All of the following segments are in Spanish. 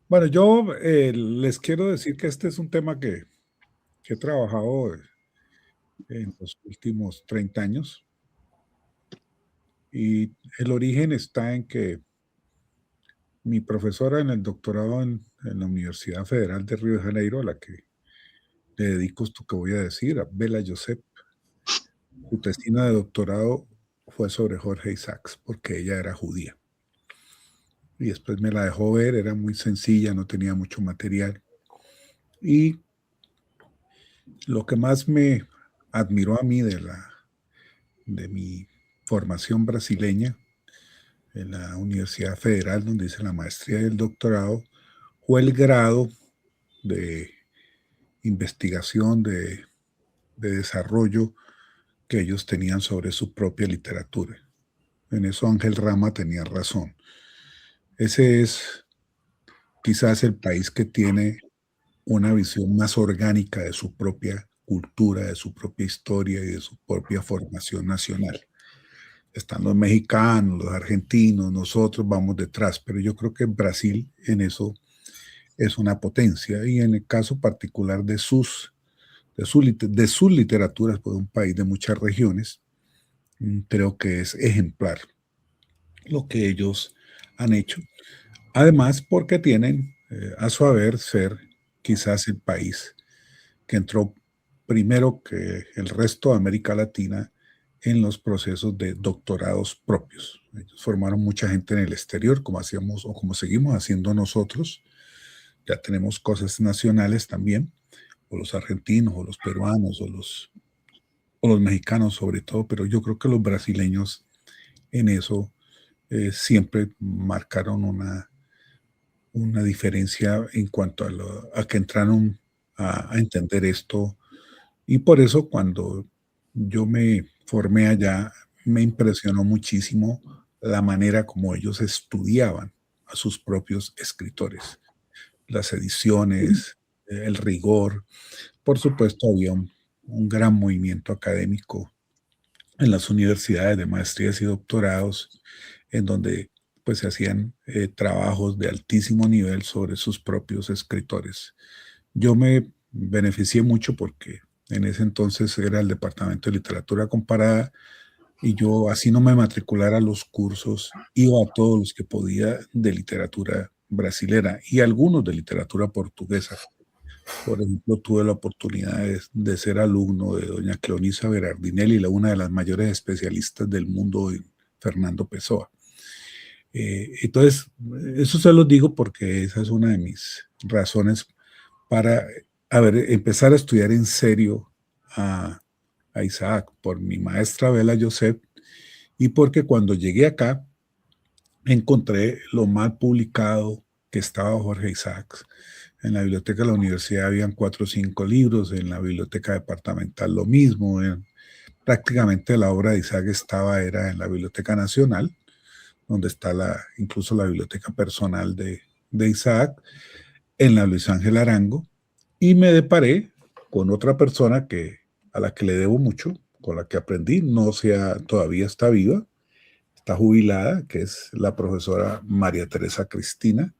Bueno, yo les quiero decir que este es un tema que he trabajado en los últimos 30 años y el origen está en que mi profesora en el doctorado en la Universidad Federal de Río de Janeiro, a la que le dedico esto que voy a decir, a Bella Josep, su tesina de doctorado fue sobre Jorge Isaacs, porque ella era judía. Y después me la dejó ver, era muy sencilla, no tenía mucho material. Y lo que más me admiró a mí de mi formación brasileña en la Universidad Federal, donde hice la maestría y el doctorado, fue el grado de investigación, de desarrollo que ellos tenían sobre su propia literatura. En eso Ángel Rama tenía razón. Ese es quizás el país que tiene una visión más orgánica de su propia cultura, de su propia historia y de su propia formación nacional. Están los mexicanos, los argentinos, nosotros vamos detrás, pero yo creo que Brasil en eso es una potencia y en el caso particular de sus literaturas, pues un país de muchas regiones, creo que es ejemplar lo que ellos han hecho. Además, porque tienen a su haber ser quizás el país que entró primero que el resto de América Latina en los procesos de doctorados propios. Ellos formaron mucha gente en el exterior, como hacíamos o como seguimos haciendo nosotros. Ya tenemos cosas nacionales también, o los argentinos, o los peruanos, o los mexicanos sobre todo, pero yo creo que los brasileños en eso siempre marcaron una diferencia en cuanto a que entraron a entender esto. Y por eso cuando yo me formé allá, me impresionó muchísimo la manera como ellos estudiaban a sus propios escritores, las ediciones, el rigor. Por supuesto, había un gran movimiento académico en las universidades de maestrías y doctorados, en donde pues se hacían trabajos de altísimo nivel sobre sus propios escritores. Yo me beneficié mucho porque en ese entonces era el Departamento de Literatura Comparada y yo, así no me matriculara a los cursos, iba a todos los que podía de literatura brasilera y algunos de literatura portuguesa. Por ejemplo, tuve la oportunidad de ser alumno de doña Cleonisa Berardinelli, una de las mayores especialistas del mundo en Fernando Pessoa. Entonces, eso se los digo porque esa es una de mis razones para, a ver, empezar a estudiar en serio a Isaac, por mi maestra Bela Joseph, y porque cuando llegué acá encontré lo mal publicado que estaba Jorge Isaacs. En la biblioteca de la universidad habían 4 o 5 libros, en la biblioteca departamental lo mismo, prácticamente la obra de Isaac era en la Biblioteca Nacional, donde está incluso la biblioteca personal de Isaac, en la Luis Ángel Arango, y me deparé con otra persona a la que le debo mucho, con la que aprendí, todavía está viva, está jubilada, que es la profesora María Teresa Cristina,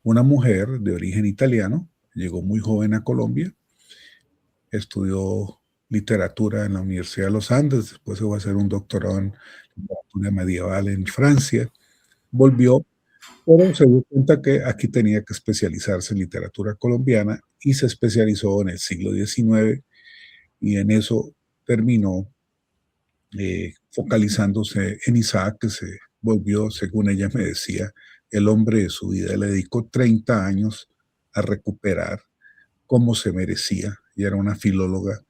una mujer de origen italiano, llegó muy joven a Colombia, estudió literatura en la Universidad de los Andes, después se fue a hacer un doctorado en literatura medieval en Francia, volvió, pero se dio cuenta que aquí tenía que especializarse en literatura colombiana y se especializó en el siglo XIX y en eso terminó focalizándose en Isaac, que se volvió, según ella me decía, el hombre de su vida. Le dedicó 30 años a recuperar como se merecía, y era una filóloga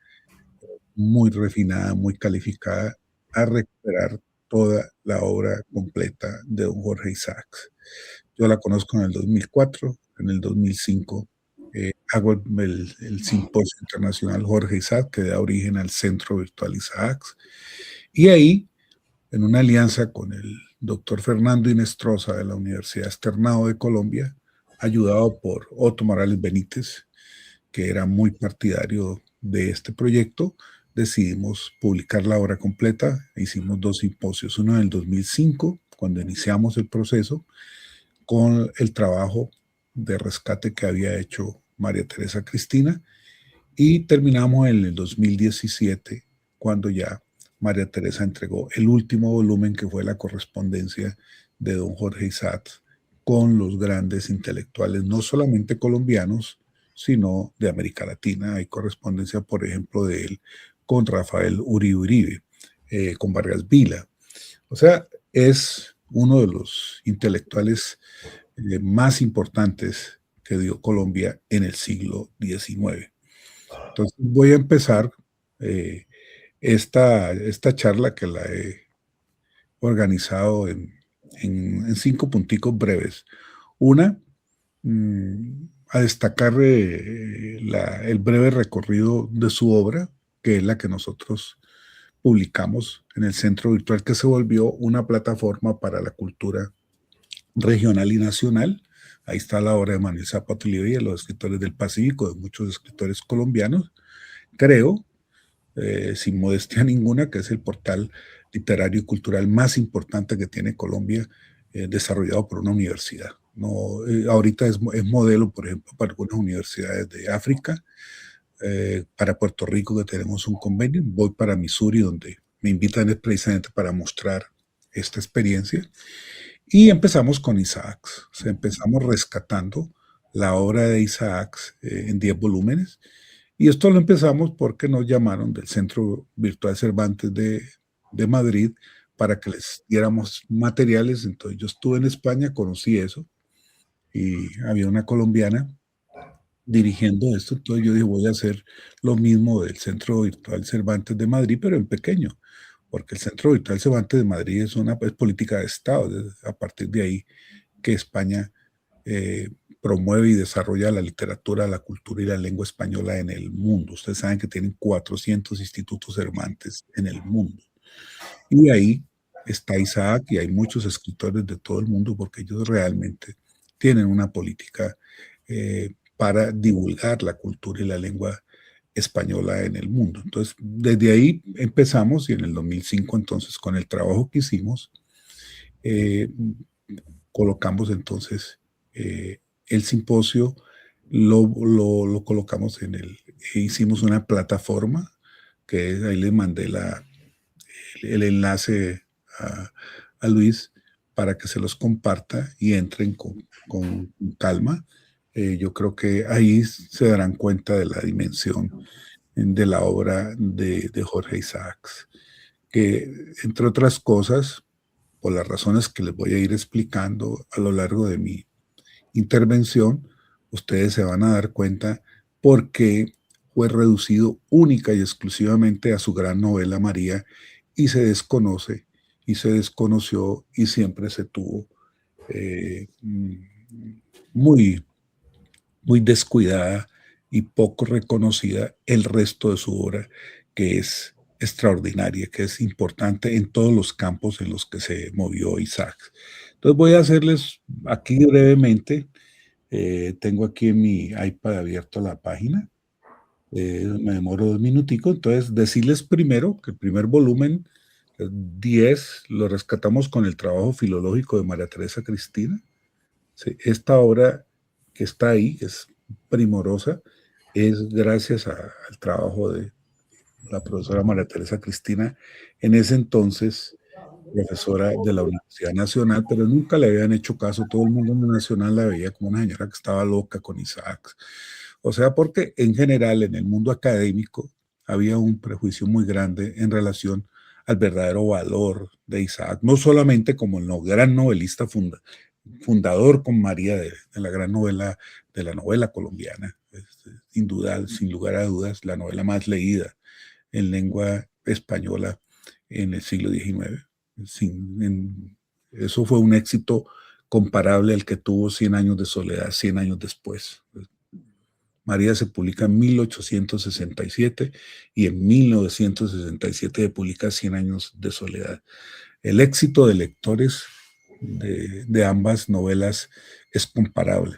muy refinada, muy calificada, a recuperar toda la obra completa de don Jorge Isaacs. Yo la conozco en el 2004, en el 2005 hago el Simposio Internacional Jorge Isaac, que da origen al Centro Virtual Isaacs, y ahí, en una alianza con el doctor Fernando Inestrosa de la Universidad Externado de Colombia, ayudado por Otto Morales Benítez, que era muy partidario de este proyecto, decidimos publicar la obra completa. Hicimos 2 simposios, uno en el 2005, cuando iniciamos el proceso, con el trabajo de rescate que había hecho María Teresa Cristina, y terminamos en el 2017, cuando ya María Teresa entregó el último volumen, que fue la correspondencia de don Jorge Isaacs con los grandes intelectuales, no solamente colombianos, sino de América Latina. Hay correspondencia, por ejemplo, de él con Rafael Uribe Uribe, con Vargas Vila. O sea, es uno de los intelectuales más importantes que dio Colombia en el siglo XIX. Entonces voy a empezar eh, esta charla, que la he organizado en 5 punticos breves. Una, a destacar el breve recorrido de su obra, que es la que nosotros publicamos en el Centro Virtual, que se volvió una plataforma para la cultura regional y nacional. Ahí está la obra de Manuel Zapata Olivella, los escritores del Pacífico, de muchos escritores colombianos. Creo, sin modestia ninguna, que es el portal literario y cultural más importante que tiene Colombia, desarrollado por una universidad. No, ahorita es modelo, por ejemplo, para algunas universidades de África, para Puerto Rico, que tenemos un convenio. Voy para Missouri, donde me invitan precisamente para mostrar esta experiencia. Y empezamos con Isaacs. O sea, empezamos rescatando la obra de Isaacs en 10 volúmenes. Y esto lo empezamos porque nos llamaron del Centro Virtual Cervantes de Madrid para que les diéramos materiales. Entonces yo estuve en España, conocí eso, y había una colombiana dirigiendo esto. Entonces yo dije, voy a hacer lo mismo del Centro Virtual Cervantes de Madrid, pero en pequeño, porque el Centro Virtual Cervantes de Madrid es política de Estado. A partir de ahí que España eh, promueve y desarrolla la literatura, la cultura y la lengua española en el mundo. Ustedes saben que tienen 400 institutos Cervantes en el mundo. Y ahí está Isaac, y hay muchos escritores de todo el mundo, porque ellos realmente tienen una política para divulgar la cultura y la lengua española en el mundo. Entonces, desde ahí empezamos, y en el 2005, entonces, con el trabajo que hicimos, eh, colocamos entonces el simposio, lo colocamos hicimos una plataforma, que ahí le mandé el enlace a Luis para que se los comparta y entren con calma. Yo creo que ahí se darán cuenta de la dimensión de la obra de Jorge Isaacs, que entre otras cosas, por las razones que les voy a ir explicando a lo largo de mi intervención, ustedes se van a dar cuenta por qué fue reducido única y exclusivamente a su gran novela María, y se desconoce y se desconoció y siempre se tuvo muy, muy descuidada y poco reconocida el resto de su obra, que es extraordinaria, que es importante en todos los campos en los que se movió Isaac. Entonces voy a hacerles aquí brevemente, tengo aquí en mi iPad abierto la página, me demoro 2 minuticos. Entonces decirles primero que el primer volumen, 10, lo rescatamos con el trabajo filológico de María Teresa Cristina. Sí, esta obra que está ahí, que es primorosa, es gracias al trabajo de la profesora María Teresa Cristina, en ese entonces profesora de la Universidad Nacional, pero nunca le habían hecho caso. Todo el mundo en la Nacional la veía como una señora que estaba loca con Isaac. O sea, porque en general en el mundo académico había un prejuicio muy grande en relación al verdadero valor de Isaac, no solamente como el gran novelista fundador con María de la gran novela, de la novela colombiana, sin duda, sin lugar a dudas, la novela más leída en lengua española en el siglo XIX. Eso fue un éxito comparable al que tuvo Cien años de soledad 100 años después. María se publica en 1867 y en 1967 se publica Cien años de soledad. El éxito de lectores de ambas novelas es comparable.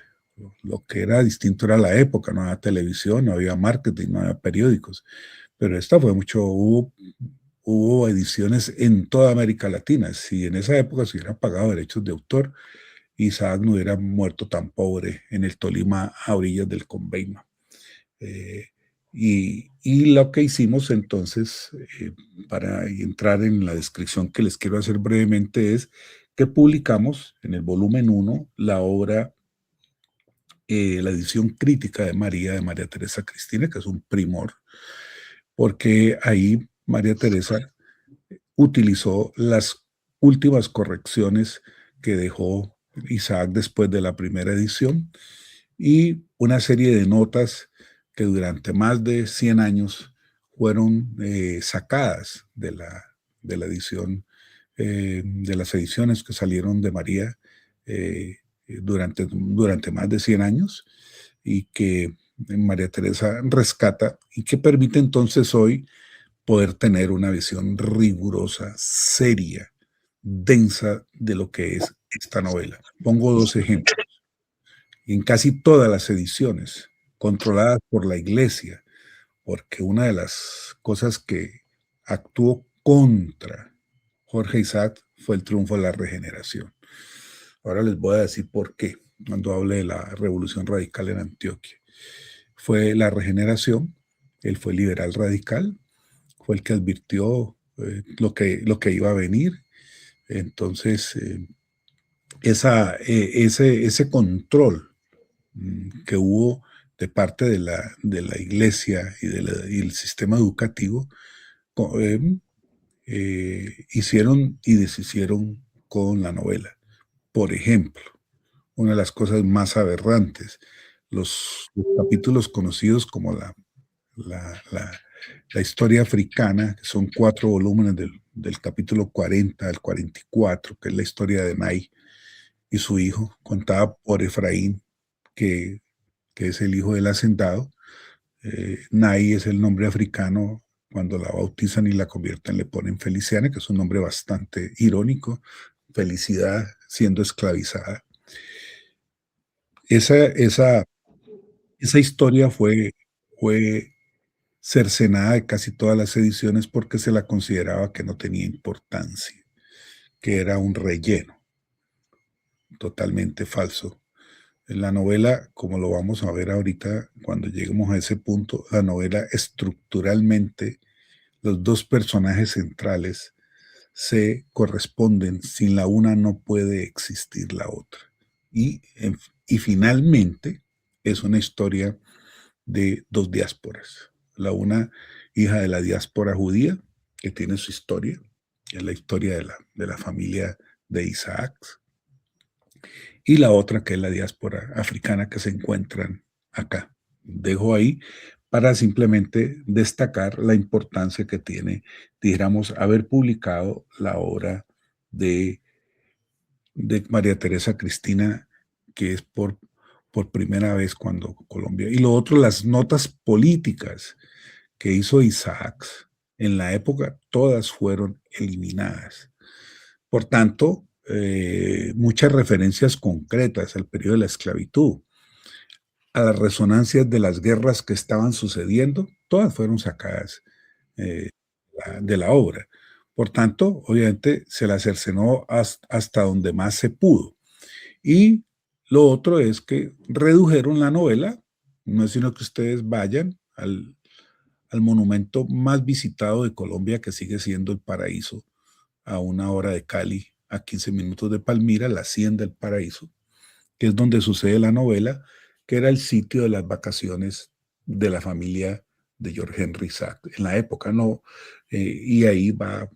Lo que era distinto era la época, no había televisión, no había marketing, no había periódicos, pero esta fue mucho, hubo ediciones en toda América Latina. Si en esa época se hubieran pagado derechos de autor, Isaac no hubiera muerto tan pobre en el Tolima a orillas del Conveima. Y lo que hicimos entonces, para entrar en la descripción que les quiero hacer brevemente, es que publicamos en el volumen 1 la obra, la edición crítica de María Teresa Cristina, que es un primor, porque ahí María Teresa utilizó las últimas correcciones que dejó Isaac después de la primera edición y una serie de notas que durante más de 100 años fueron sacadas de la edición, de las ediciones que salieron de María durante más de 100 años y que María Teresa rescata y que permite entonces hoy poder tener una visión rigurosa, seria, densa de lo que es esta novela. Pongo dos ejemplos. En casi todas las ediciones, controladas por la Iglesia, porque una de las cosas que actuó contra Jorge Isaac fue el triunfo de la regeneración. Ahora les voy a decir por qué, cuando hable de la revolución radical en Antioquia. Fue la regeneración, él fue liberal radical, fue el que advirtió lo que iba a venir. Entonces, ese control que hubo de parte de la iglesia y el sistema educativo, eh, hicieron y deshicieron con la novela. Por ejemplo, una de las cosas más aberrantes, los capítulos conocidos como la, la, la historia africana, que son 4 volúmenes del capítulo 40 al 44, que es la historia de Nai y su hijo, contada por Efraín, que, que es el hijo del hacendado. Nai es el nombre africano. Cuando la bautizan y la convierten, le ponen Feliciana, que es un nombre bastante irónico, felicidad siendo esclavizada. Esa historia fue cercenada de casi todas las ediciones porque se la consideraba que no tenía importancia, que era un relleno totalmente falso. En la novela, como lo vamos a ver ahorita, cuando lleguemos a ese punto, la novela estructuralmente, los dos personajes centrales se corresponden. Sin la una no puede existir la otra. Y finalmente es una historia de dos diásporas. La una, hija de la diáspora judía, que tiene su historia, que es la historia de la familia de Isaac, y la otra, que es la diáspora africana que se encuentran acá. Dejo ahí para simplemente destacar la importancia que tiene, dijéramos, haber publicado la obra de María Teresa Cristina, que es por primera vez cuando Colombia. Y lo otro, las notas políticas que hizo Isaac en la época, todas fueron eliminadas. Por tanto, muchas referencias concretas al periodo de la esclavitud, a las resonancias de las guerras que estaban sucediendo, todas fueron sacadas de la obra. Por tanto, obviamente se la cercenó hasta donde más se pudo. Y lo otro es que redujeron la novela, no es sino que ustedes vayan al monumento más visitado de Colombia, que sigue siendo el Paraíso, a 1 hora de Cali, a 15 minutos de Palmira, la Hacienda del Paraíso, que es donde sucede la novela, que era el sitio de las vacaciones de la familia de George Henry Isaac en la época, ¿no? Y ahí va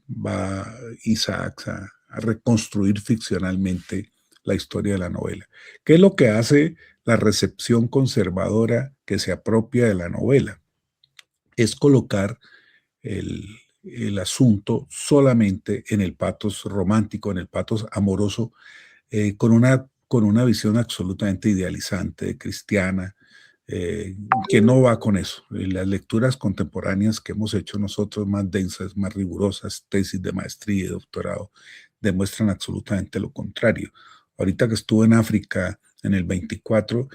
Isaac a reconstruir ficcionalmente la historia de la novela. ¿Qué es lo que hace la recepción conservadora que se apropia de la novela? Es colocar el asunto solamente en el patos romántico, en el patos amoroso, con una visión absolutamente idealizante, cristiana, que no va con eso. Las lecturas contemporáneas que hemos hecho nosotros, más densas, más rigurosas, tesis de maestría y doctorado, demuestran absolutamente lo contrario. Ahorita que estuve en África en el 24,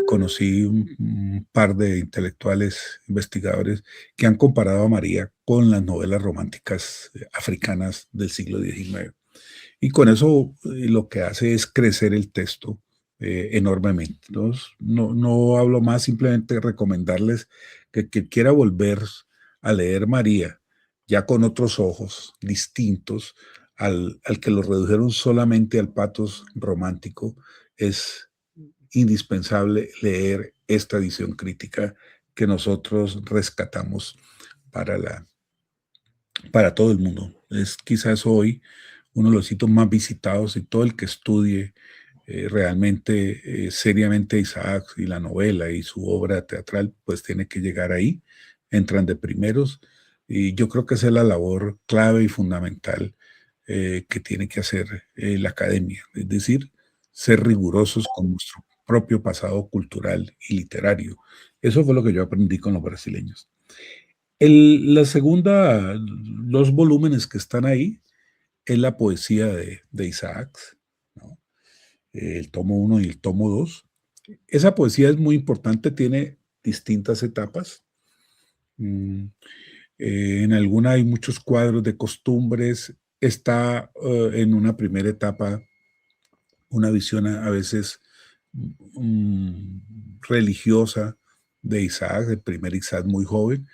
conocí un par de intelectuales, investigadores, que han comparado a María con las novelas románticas africanas del siglo XIX. y con eso lo que hace es crecer el texto enormemente. Entonces, no hablo más, simplemente recomendarles que quien quiera volver a leer María, ya con otros ojos distintos al que lo redujeron solamente al patos romántico, es indispensable leer esta edición crítica que nosotros rescatamos para, para todo el mundo. Es quizás hoy uno de los sitios más visitados y todo el que estudie realmente, seriamente Isaac y la novela y su obra teatral, pues tiene que llegar ahí, entran de primeros, y yo creo que esa es la labor clave y fundamental que tiene que hacer la academia, es decir, ser rigurosos con nuestro propio pasado cultural y literario. Eso fue lo que yo aprendí con los brasileños. La segunda, los volúmenes que están ahí, es la poesía de Isaac, ¿no? El tomo 1 y el tomo 2. Esa poesía es muy importante, tiene distintas etapas. Mm, en alguna hay muchos cuadros de costumbres. Está en una primera etapa una visión a veces religiosa de Isaac, el primer Isaac muy joven,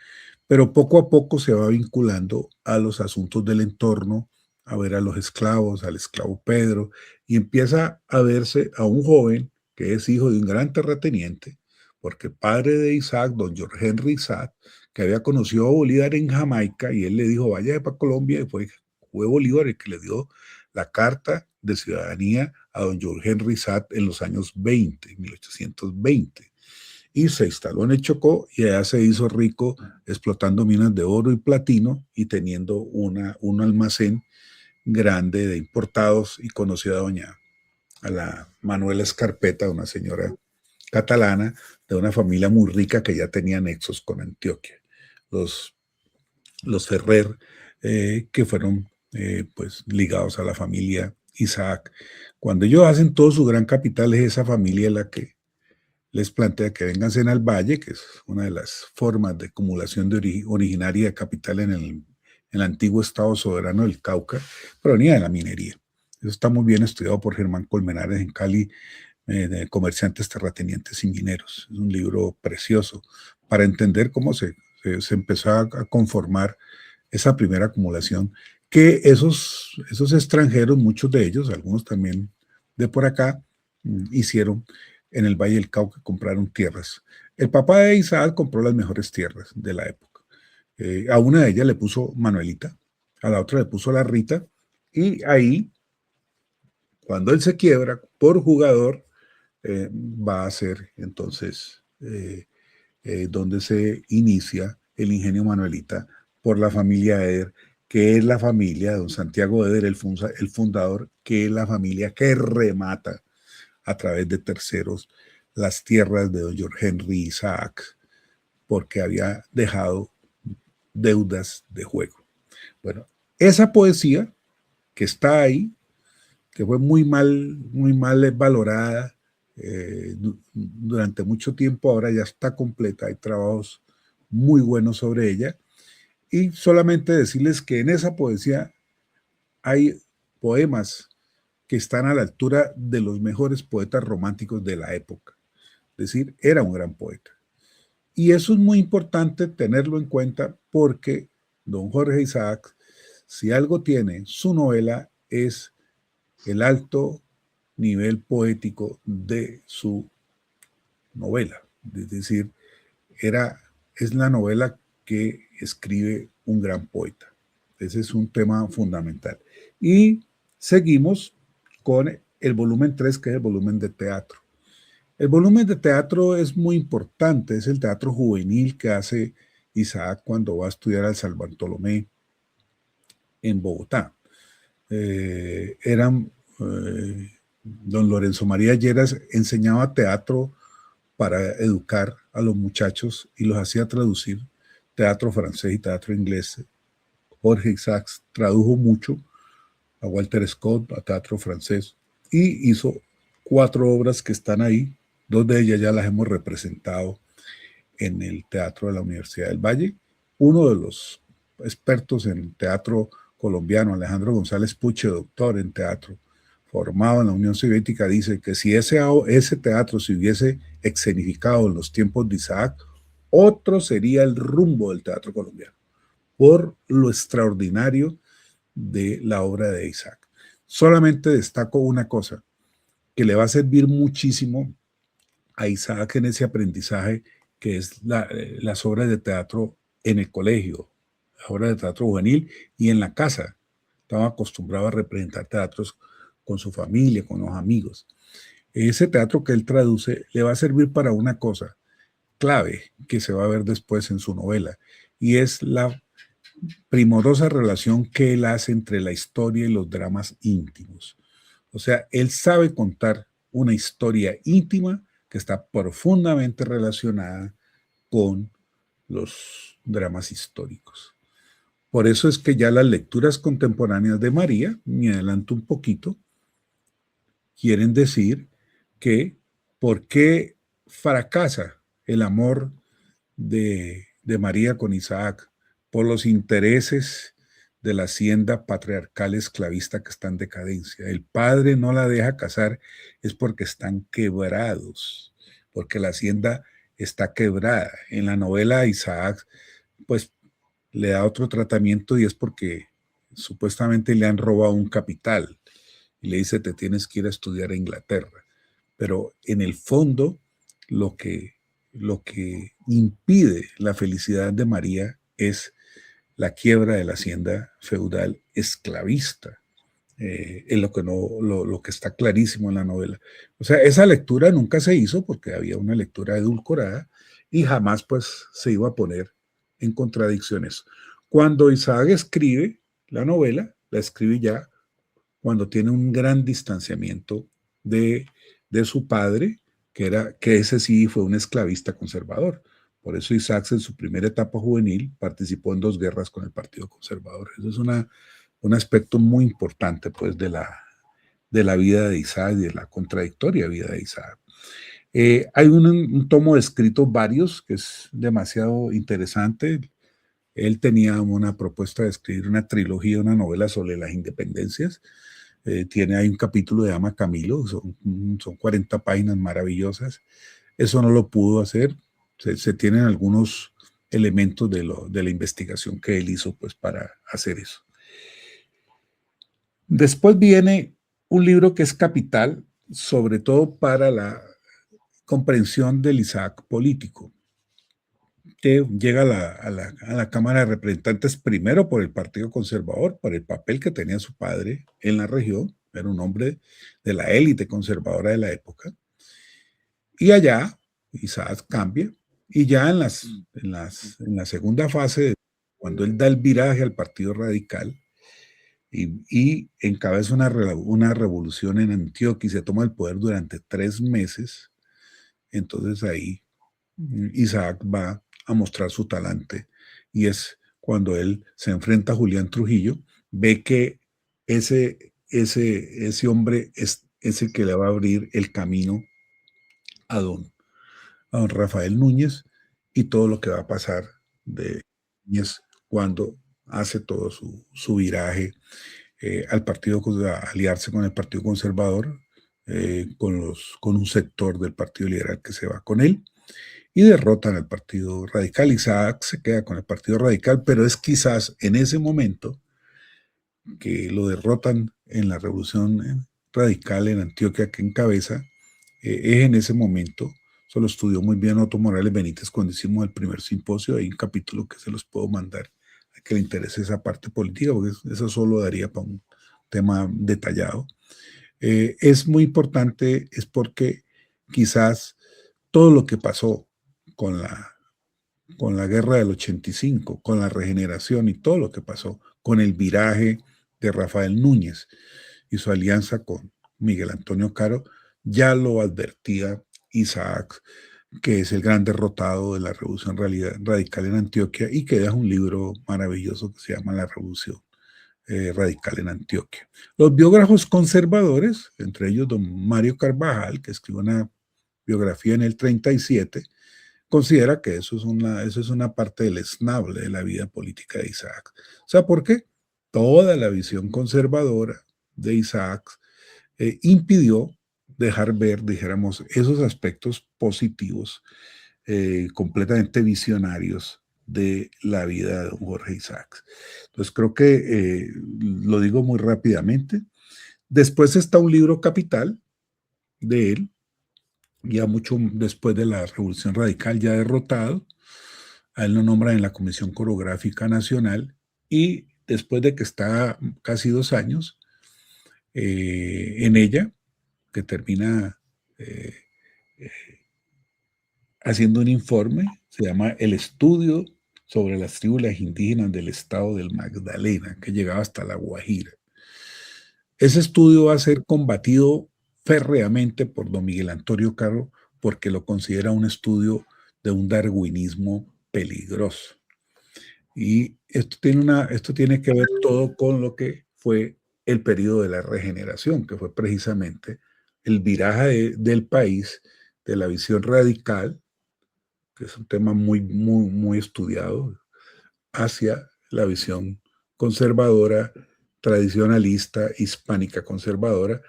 pero poco a poco se va vinculando a los asuntos del entorno, a ver a los esclavos, al esclavo Pedro, y empieza a verse a un joven que es hijo de un gran terrateniente, porque padre de Isaac, don George Henry Isaac, que había conocido a Bolívar en Jamaica, y él le dijo, vaya para Colombia, y fue Bolívar el que le dio la carta de ciudadanía a don George Henry Isaac en los años 20, 1820, y se instaló en el Chocó y allá se hizo rico explotando minas de oro y platino y teniendo un almacén grande de importados, y conoció a la Manuela Escarpeta, una señora catalana de una familia muy rica que ya tenía nexos con Antioquia. Los, los Ferrer, que fueron pues ligados a la familia Isaac. Cuando ellos hacen todo su gran capital, es esa familia la que les plantea que vengan al valle, que es una de las formas de acumulación originaria de capital en el antiguo estado soberano del Cauca, pero venía de la minería. Eso está muy bien estudiado por Germán Colmenares en Cali, de Comerciantes, Terratenientes y Mineros. Es un libro precioso para entender cómo se empezó a conformar esa primera acumulación, que esos extranjeros, muchos de ellos, algunos también de por acá, hicieron en el Valle del Cauca, compraron tierras. El papá de Isaac compró las mejores tierras de la época. A una de ellas le puso Manuelita, a la otra le puso la Rita, y ahí, cuando él se quiebra por jugador, va a ser entonces donde se inicia el ingenio Manuelita por la familia Eder, que es la familia de don Santiago Eder, el fundador, que es la familia que remata a través de terceros las tierras de don George Henry Isaac, porque había dejado deudas de juego. Bueno, esa poesía que está ahí, que fue muy mal valorada durante mucho tiempo, ahora ya está completa, hay trabajos muy buenos sobre ella, y solamente decirles que en esa poesía hay poemas que están a la altura de los mejores poetas románticos de la época. Es decir, era un gran poeta. Y eso es muy importante tenerlo en cuenta, porque don Jorge Isaac, si algo tiene su novela, es el alto nivel poético de su novela. Es decir, es la novela que escribe un gran poeta. Ese es un tema fundamental. Y seguimos con el volumen 3, que es el volumen de teatro. El volumen de teatro es muy importante, es el teatro juvenil que hace Isaac cuando va a estudiar al San Bartolomé en Bogotá. Don Lorenzo María Lleras enseñaba teatro para educar a los muchachos y los hacía traducir teatro francés y teatro inglés. Jorge Isaacs tradujo mucho a Walter Scott, a teatro francés, y hizo 4 obras que están ahí. 2 de ellas ya las hemos representado en el Teatro de la Universidad del Valle. Uno de los expertos en teatro colombiano Alejandro González Puche, doctor en teatro, formado en la Unión Soviética, dice que si ese teatro se hubiese escenificado en los tiempos de Isaac, otro sería el rumbo del teatro colombiano, por lo extraordinario de la obra de Isaac. Solamente destaco una cosa que le va a servir muchísimo a Isaac en ese aprendizaje, que es las obras de teatro en el colegio, las obras de teatro juvenil y en la casa. Estaba acostumbrado a representar teatros con su familia, con los amigos. Ese teatro que él traduce le va a servir para una cosa clave que se va a ver después en su novela, y es la primorosa relación que él hace entre la historia y los dramas íntimos. O sea, él sabe contar una historia íntima que está profundamente relacionada con los dramas históricos. Por eso es que ya las lecturas contemporáneas de María, me adelanto un poquito, quieren decir que por qué fracasa el amor de María con Isaac, por los intereses de la hacienda patriarcal esclavista que está en decadencia. El padre no la deja casar es porque están quebrados, porque la hacienda está quebrada. En la novela Isaac, pues le da otro tratamiento y es porque supuestamente le han robado un capital y le dice te tienes que ir a estudiar a Inglaterra. Pero en el fondo lo que impide la felicidad de María es la quiebra de la hacienda feudal esclavista. Es lo que, no, lo que está clarísimo en la novela. O sea, esa lectura nunca se hizo porque había una lectura edulcorada y jamás pues se iba a poner en contradicciones. Cuando Isaac escribe la novela, la escribe ya cuando tiene un gran distanciamiento de su padre, que ese sí fue un esclavista conservador. Por eso Isaac en su primera etapa juvenil participó en 2 guerras con el Partido Conservador. Eso es un aspecto muy importante pues de la vida de Isaac y de la contradictoria vida de Isaac. Hay un tomo de escritos varios que es demasiado interesante. Él tenía una propuesta de escribir una trilogía, una novela sobre las independencias. Hay un capítulo de Ama Camilo, son 40 páginas maravillosas. Eso no lo pudo hacer. Se tienen algunos elementos de la investigación que él hizo pues, para hacer eso. Después viene un libro que es capital, sobre todo para la comprensión del Isaac político, que llega a la Cámara de Representantes primero por el Partido Conservador, por el papel que tenía su padre en la región, era un hombre de la élite conservadora de la época, y allá Isaac cambia, y ya en la segunda fase, cuando él da el viraje al Partido Radical, y encabeza una revolución en Antioquia y se toma el poder durante 3 meses, entonces ahí Isaac va a mostrar su talante y es cuando él se enfrenta a Julián Trujillo, ve que ese hombre es el que le va a abrir el camino a don Rafael Núñez y todo lo que va a pasar de Núñez cuando hace todo su viraje al partido, a aliarse con el Partido Conservador, con un sector del Partido Liberal que se va con él y derrotan al Partido Radical. Isaac se queda con el Partido Radical, pero es quizás en ese momento que lo derrotan en la revolución radical en Antioquia que encabeza, es en ese momento, eso lo estudió muy bien Otto Morales Benítez cuando hicimos el primer simposio, hay un capítulo que se los puedo mandar a que le interese esa parte política, porque eso solo daría para un tema detallado. Es muy importante, es porque quizás todo lo que pasó con la guerra del 85, con la regeneración y todo lo que pasó, con el viraje de Rafael Núñez y su alianza con Miguel Antonio Caro, ya lo advertía Isaac, que es el gran derrotado de la revolución radical en Antioquia y que deja un libro maravilloso que se llama La Revolución Radical en Antioquia. Los biógrafos conservadores, entre ellos don Mario Carvajal, que escribió una biografía en el 37, considera que eso es una parte del esnable de la vida política de Isaac. O sea, ¿por qué? toda la visión conservadora de Isaacs impidió dejar ver, dijéramos, esos aspectos positivos, completamente visionarios de la vida de don Jorge Isaacs. Entonces creo que lo digo muy rápidamente. Después está un libro capital de él, ya mucho después de la Revolución Radical, ya derrotado. A él lo nombran en la Comisión Coreográfica Nacional y después de que está casi 2 años en ella, que termina eh, haciendo un informe, se llama El estudio sobre las tribus indígenas del estado del Magdalena, que llegaba hasta la Guajira. Ese estudio va a ser combatido férreamente por don Miguel Antonio Caro porque lo considera un estudio de un darwinismo peligroso. Y esto tiene que ver todo con lo que fue el periodo de la regeneración, que fue precisamente el viraje del país de la visión radical, que es un tema muy estudiado, hacia la visión conservadora, tradicionalista, hispánica conservadora,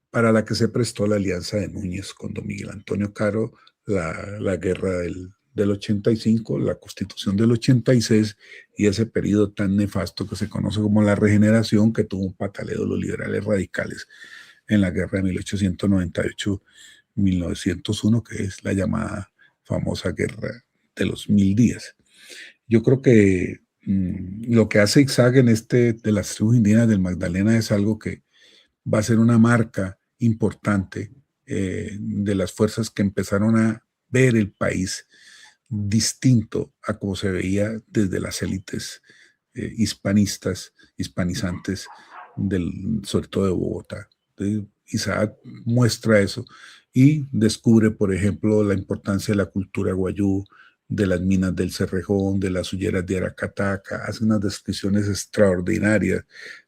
para la que se prestó la alianza de Núñez con don Miguel Antonio Caro, la guerra del 85, la constitución del 86 y ese periodo tan nefasto que se conoce como la regeneración, que tuvo un pataleo de los liberales radicales en la guerra de 1898-1901, que es la llamada famosa guerra de los 1000 días. Yo creo que lo que hace Isaac en de las tribus indígenas del Magdalena es algo que va a ser una marca importante de las fuerzas que empezaron a ver el país distinto a como se veía desde las élites hispanistas, hispanizantes, sobre todo de Bogotá. Entonces, Isaac muestra eso y descubre, por ejemplo, la importancia de la cultura guayú, de las minas del Cerrejón, de las hulleras de Aracataca, hace unas descripciones extraordinarias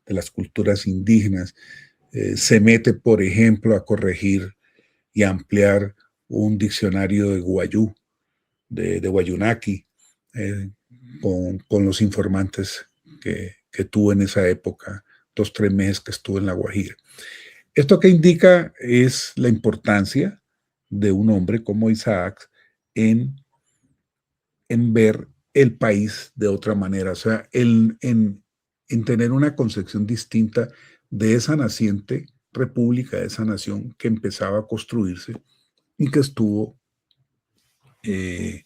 de las culturas indígenas. Se mete, por ejemplo, a corregir y ampliar un diccionario de guayú, de Guayunaki, con los informantes que tuvo en esa época, 2, 3 meses que estuvo en La Guajira. Esto que indica es la importancia de un hombre como Isaac en ver el país de otra manera, o sea, en tener una concepción distinta de esa naciente república, de esa nación que empezaba a construirse y que estuvo eh,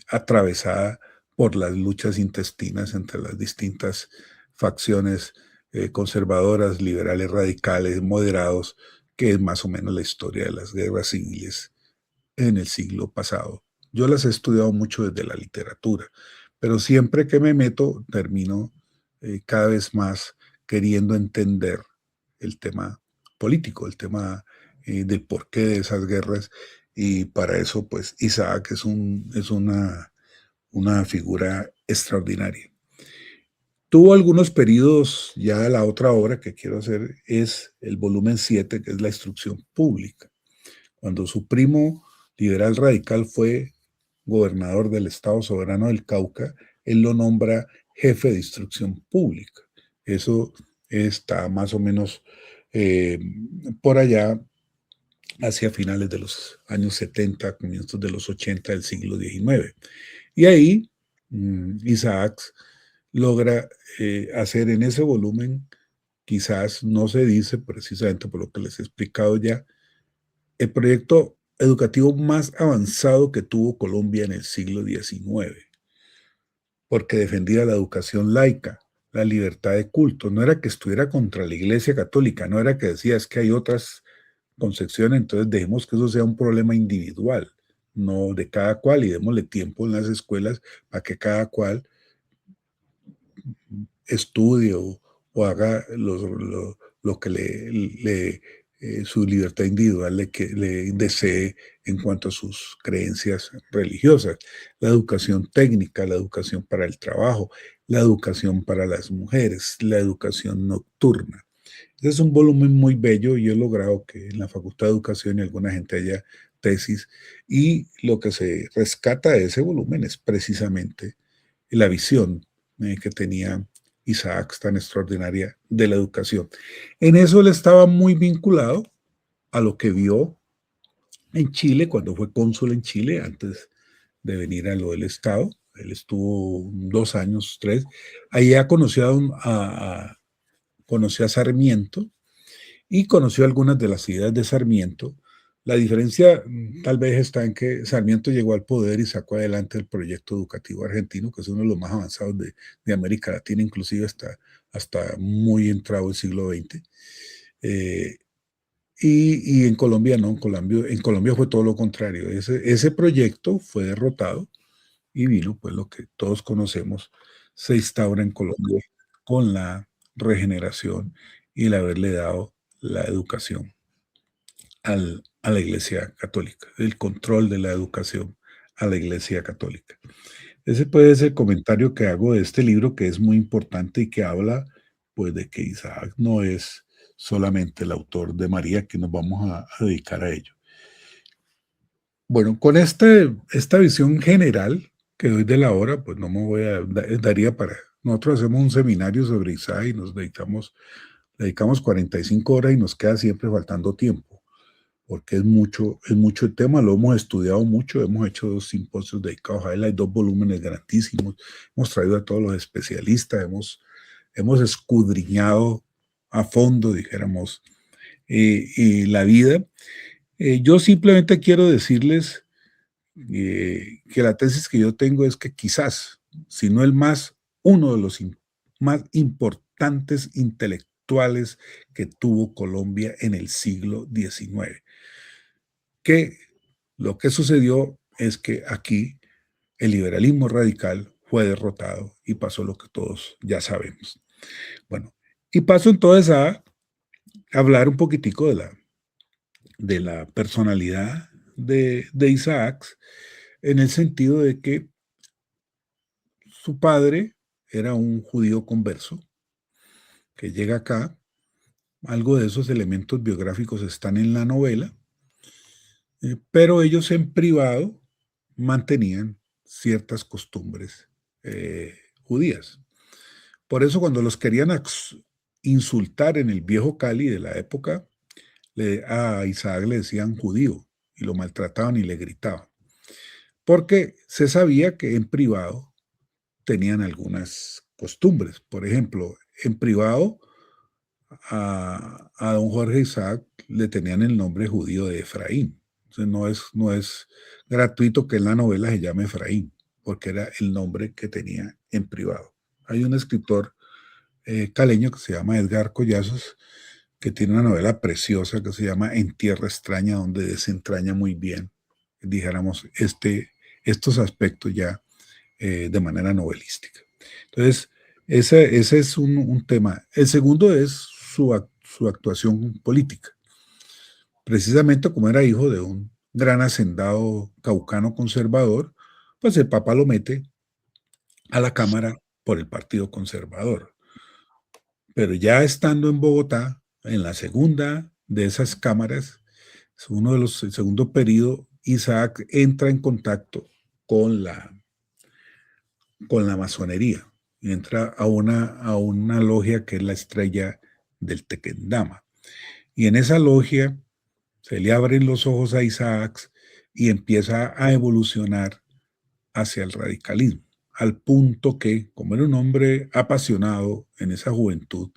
atravesada por las luchas intestinas entre las distintas facciones conservadoras, liberales, radicales, moderados, que es más o menos la historia de las guerras civiles en el siglo pasado. Yo las he estudiado mucho desde la literatura, pero siempre que me meto termino cada vez más queriendo entender el tema político, el tema del porqué de esas guerras, y para eso pues Isaac es una figura extraordinaria. Tuvo algunos periodos, ya la otra obra que quiero hacer es el volumen 7, que es la instrucción pública. Cuando su primo liberal radical fue gobernador del Estado Soberano del Cauca, él lo nombra jefe de instrucción pública. Eso está más o menos eh, por allá hacia finales de los años 70, comienzos de los 80 del siglo XIX. Y ahí Isaac logra hacer en ese volumen, quizás no se dice precisamente por lo que les he explicado ya, el proyecto educativo más avanzado que tuvo Colombia en el siglo XIX, porque defendía la educación laica, la libertad de culto. No era que estuviera contra la Iglesia Católica, no era que decía es que hay otras concepciones, entonces dejemos que eso sea un problema individual, no de cada cual, y démosle tiempo en las escuelas para que cada cual estudie o haga lo que su libertad individual le desee en cuanto a sus creencias religiosas. La educación técnica, la educación para el trabajo, la educación para las mujeres, la educación nocturna. Ese es un volumen muy bello y he logrado que en la Facultad de Educación y alguna gente haya tesis, y lo que se rescata de ese volumen es precisamente la visión que tenía Isaacs tan extraordinaria de la educación. En eso él estaba muy vinculado a lo que vio en Chile, cuando fue cónsul en Chile, antes de venir a lo del Estado. Él estuvo 2 años, 3. Allá conoció a Sarmiento y conoció algunas de las ideas de Sarmiento. La diferencia tal vez está en que Sarmiento llegó al poder y sacó adelante el proyecto educativo argentino, que es uno de los más avanzados de América Latina, inclusive hasta muy entrado el siglo XX. Y en Colombia no, en Colombia fue todo lo contrario. Ese proyecto fue derrotado y vino, pues lo que todos conocemos, se instaura en Colombia con la regeneración y el haberle dado la educación a la Iglesia Católica, el control de la educación a la Iglesia Católica. Ese puede ser el comentario que hago de este libro, que es muy importante y que habla pues de que Isaac no es solamente el autor de María, que nos vamos a dedicar a ello. Bueno, con esta visión general que doy de la obra, pues no me voy a, daría para, nosotros hacemos un seminario sobre Isaac y nos dedicamos 45 horas y nos queda siempre faltando tiempo, porque es mucho el tema, lo hemos estudiado mucho, hemos hecho 2 simposios dedicados a él, hay 2 volúmenes grandísimos, hemos traído a todos los especialistas, hemos escudriñado a fondo, dijéramos, y la vida. Yo simplemente quiero decirles que la tesis que yo tengo es que quizás, si no el más, uno de los más importantes intelectuales que tuvo Colombia en el siglo XIX. Que lo que sucedió es que aquí el liberalismo radical fue derrotado y pasó lo que todos ya sabemos. Bueno, y paso entonces a hablar un poquitico de la personalidad de Isaacs, en el sentido de que su padre era un judío converso que llega acá. Algo de esos elementos biográficos están en la novela, pero ellos en privado mantenían ciertas costumbres judías. Por eso cuando los querían insultar en el viejo Cali de la época, a Isaac le decían judío y lo maltrataban y le gritaban. Porque se sabía que en privado tenían algunas costumbres. Por ejemplo, en privado a don Jorge Isaac le tenían el nombre judío de Efraín. Entonces no es gratuito que en la novela se llame Efraín, porque era el nombre que tenía en privado. Hay un escritor caleño que se llama Edgar Collazos, que tiene una novela preciosa que se llama En Tierra Extraña, donde desentraña muy bien, dijéramos, estos aspectos ya de manera novelística. Entonces, ese es un tema. El segundo es su actuación política. Precisamente como era hijo de un gran hacendado caucano conservador, pues el Papa lo mete a la Cámara por el Partido Conservador. Pero ya estando en Bogotá, en la segunda de esas cámaras, el segundo periodo, Isaac entra en contacto con la masonería. Entra a una logia que es la Estrella del Tequendama. Y en esa logia se le abren los ojos a Isaac y empieza a evolucionar hacia el radicalismo, al punto que, como era un hombre apasionado en esa juventud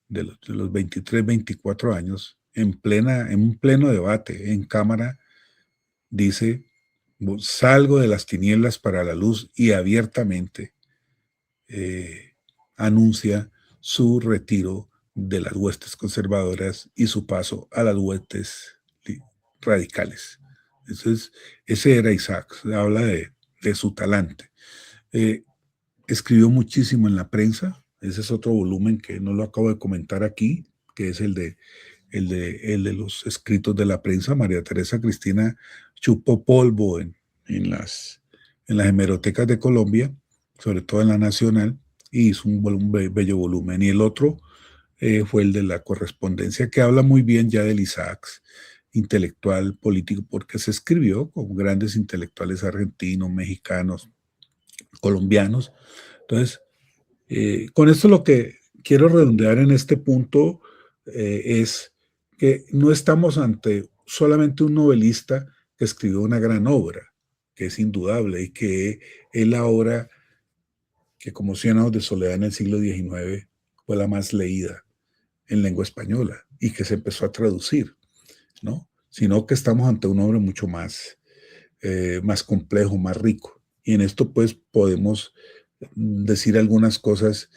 de los 23, 24 años, en un pleno debate en cámara, dice, salgo de las tinieblas para la luz, y abiertamente anuncia su retiro de las huestes conservadoras y su paso a las huestes radicales. Entonces, ese era Isaac, habla de su talante. Escribió muchísimo en la prensa, ese es otro volumen que no lo acabo de comentar aquí, que es el de los escritos de la prensa. María Teresa Cristina chupó polvo en las hemerotecas de Colombia, sobre todo en la Nacional, y hizo un bello volumen. Y el otro fue el de la correspondencia, que habla muy bien ya del Isaacs, intelectual, político, porque se escribió con grandes intelectuales argentinos, mexicanos, colombianos. Entonces, Con esto lo que quiero redondear en este punto es que no estamos ante solamente un novelista que escribió una gran obra, que es indudable y que es la obra que como Cien años de soledad en el siglo XIX fue la más leída en lengua española y que se empezó a traducir, ¿no? Sino que estamos ante un hombre mucho más complejo, más rico. Y en esto pues podemos decir algunas cosas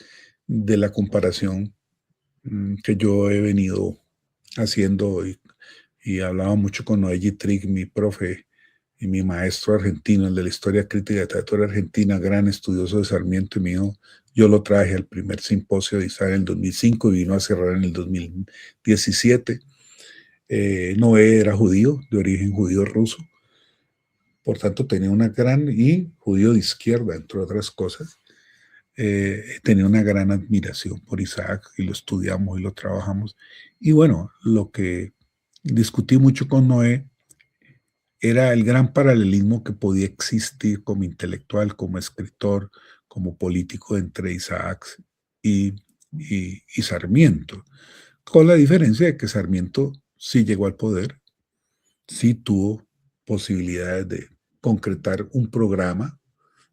de la comparación que yo he venido haciendo y hablaba mucho con Noé Trick, mi profe y mi maestro argentino, el de la historia crítica de literatura argentina, gran estudioso de Sarmiento y mío. Yo lo traje al primer simposio de Isaac en el 2005 y vino a cerrar en el 2017. Noé era judío, de origen judío ruso, por tanto tenía una gran, y judío de izquierda, entre otras cosas, tenía una gran admiración por Isaac y lo estudiamos y lo trabajamos. Y bueno, lo que discutí mucho con Noé era el gran paralelismo que podía existir como intelectual, como escritor, como político entre Isaac y Sarmiento, con la diferencia de que Sarmiento sí llegó al poder, sí tuvo posibilidades de concretar un programa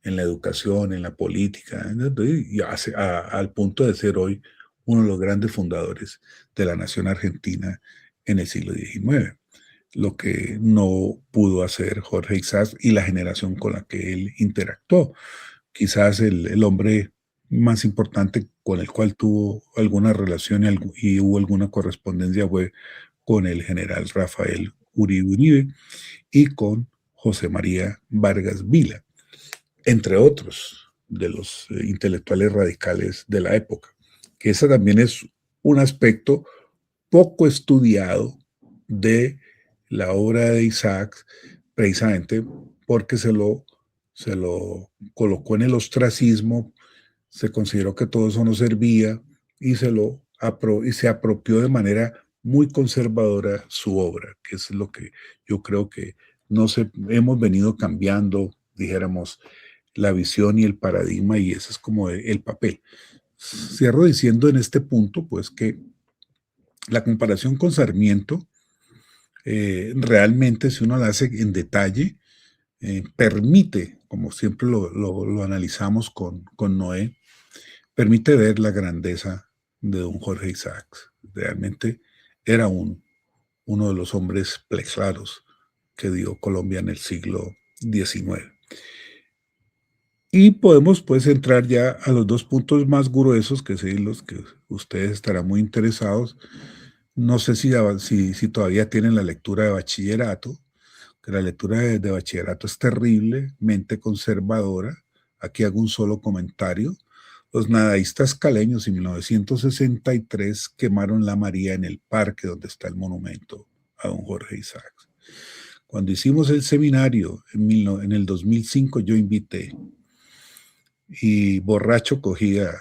en la educación, en la política, y al punto de ser hoy uno de los grandes fundadores de la nación argentina en el siglo XIX, lo que no pudo hacer Jorge Isaacs y la generación con la que él interactuó. Quizás el hombre más importante con el cual tuvo alguna relación y hubo alguna correspondencia fue con el general Rafael Uribe Uribe y con José María Vargas Vila, entre otros de los intelectuales radicales de la época, que ese también es un aspecto poco estudiado de la obra de Isaac, precisamente porque se lo colocó en el ostracismo, se consideró que todo eso no servía y se apropió de manera muy conservadora su obra, que es lo que yo creo que no se, hemos venido cambiando, dijéramos, la visión y el paradigma, y ese es como el papel. Cierro diciendo en este punto, pues, que la comparación con Sarmiento, realmente, si uno la hace en detalle, permite, como siempre lo analizamos con Noé, permite ver la grandeza de don Jorge Isaacs. Realmente era uno de los hombres claros que dio Colombia en el siglo XIX. Y podemos pues entrar ya a los dos puntos más gruesos, que sí, los que ustedes estarán muy interesados. No sé si todavía tienen la lectura de bachillerato, que la lectura de bachillerato es terriblemente conservadora. Aquí hago un solo comentario. Los nadaístas caleños en 1963 quemaron la María en el parque donde está el monumento a don Jorge Isaacs. Cuando hicimos el seminario en el 2005, yo invité y borracho cogía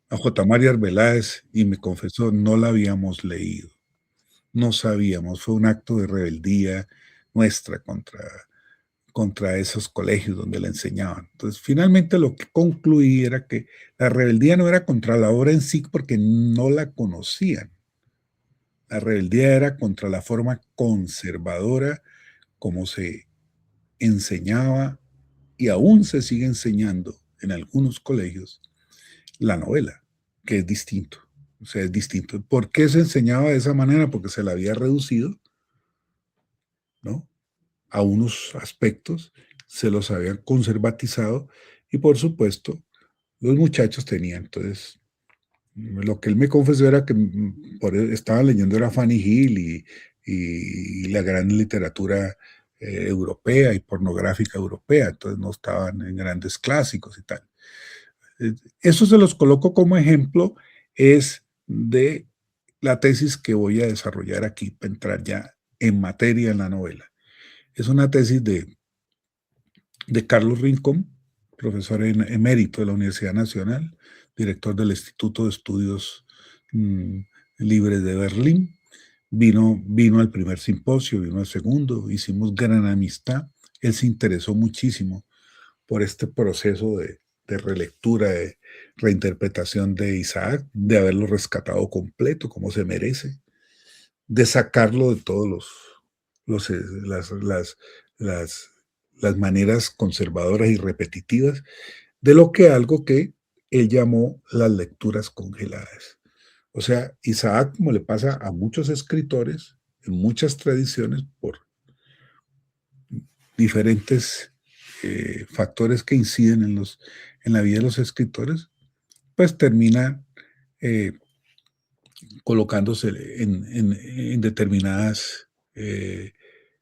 a J. María Arbeláez y me confesó, no la habíamos leído, no sabíamos, fue un acto de rebeldía nuestra contra esos colegios donde la enseñaban. Entonces, finalmente lo que concluí era que la rebeldía no era contra la obra en sí porque no la conocían. La rebeldía era contra la forma conservadora como se enseñaba y aún se sigue enseñando en algunos colegios la novela, que es distinto. O sea, es distinto. ¿Por qué se enseñaba de esa manera? Porque se la había reducido, ¿no?, a unos aspectos, se los habían conservatizado y por supuesto los muchachos tenían. Entonces, lo que él me confesó era que estaba leyendo era Fanny Hill y la gran literatura europea y pornográfica europea, entonces no estaban en grandes clásicos y tal. Eso se los coloco como ejemplo, es de la tesis que voy a desarrollar aquí para entrar ya en materia en la novela. Es una tesis de Carlos Rincón, profesor emérito de la Universidad Nacional, director del Instituto de Estudios Libres de Berlín. Vino al primer simposio, vino al segundo, hicimos gran amistad. Él se interesó muchísimo por este proceso de relectura, de reinterpretación de Isaac, de haberlo rescatado completo como se merece, de sacarlo de todos los, las, las maneras conservadoras y repetitivas de lo que algo que él llamó las lecturas congeladas. O sea, Isaac, como le pasa a muchos escritores, en muchas tradiciones, por diferentes factores que inciden en la vida de los escritores, pues termina eh, colocándose en determinadas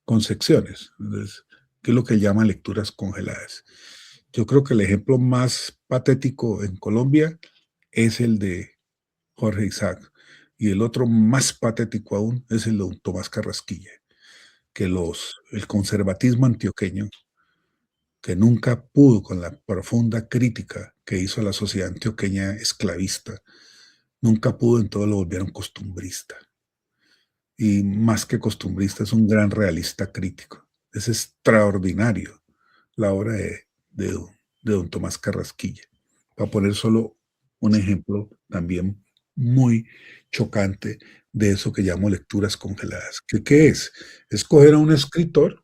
concepciones. Entonces, ¿qué es lo que llaman lecturas congeladas? Yo creo que el ejemplo más patético en Colombia es el de Jorge Isaac. Y el otro más patético aún es el de don Tomás Carrasquilla, que el conservatismo antioqueño, que nunca pudo con la profunda crítica que hizo a la sociedad antioqueña esclavista, nunca pudo, en todo lo volvieron costumbrista. Y más que costumbrista, es un gran realista crítico. Es extraordinario la obra de don Tomás Carrasquilla. Para poner solo un ejemplo también muy chocante de eso que llamo lecturas congeladas. ¿Qué es? Escoger a un escritor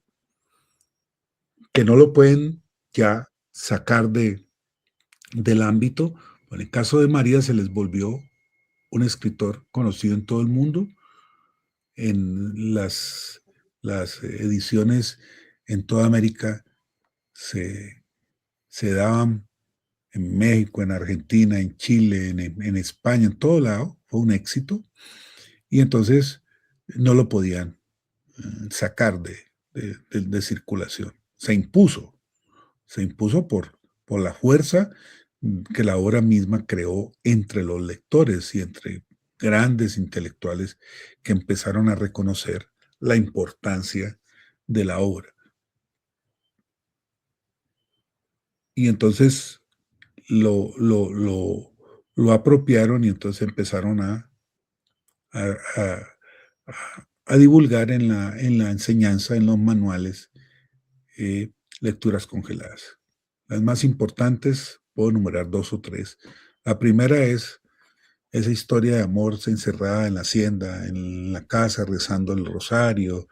que no lo pueden ya sacar del ámbito. En el caso de María se les volvió un escritor conocido en todo el mundo. En las ediciones en toda América se, se daban en México, en Argentina, en Chile, en España, en todo lado, fue un éxito, y entonces no lo podían sacar de circulación. Se impuso por la fuerza que la obra misma creó entre los lectores y entre grandes intelectuales que empezaron a reconocer la importancia de la obra. Y entonces lo, lo, lo, lo apropiaron y entonces empezaron a, a- a divulgar en la enseñanza, en los manuales, eh, lecturas congeladas. Las más importantes, puedo enumerar dos o tres. La primera es esa historia de amor encerrada en la hacienda, en la casa, rezando el rosario,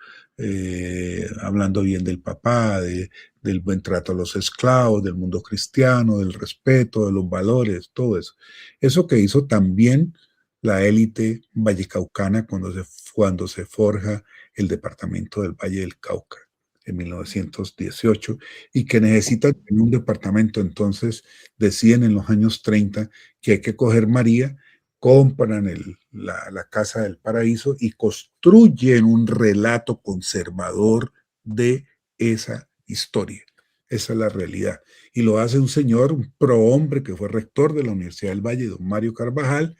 hablando bien del papá, del buen trato a los esclavos, del mundo cristiano, del respeto, de los valores, todo eso. Eso que hizo también la élite vallecaucana cuando se forja el departamento del Valle del Cauca en 1918 y que necesita tener un departamento. Entonces decían en los años 30 que hay que coger María, compran la Casa del Paraíso y construyen un relato conservador de esa historia. Esa es la realidad. Y lo hace un señor, un prohombre que fue rector de la Universidad del Valle, don Mario Carvajal,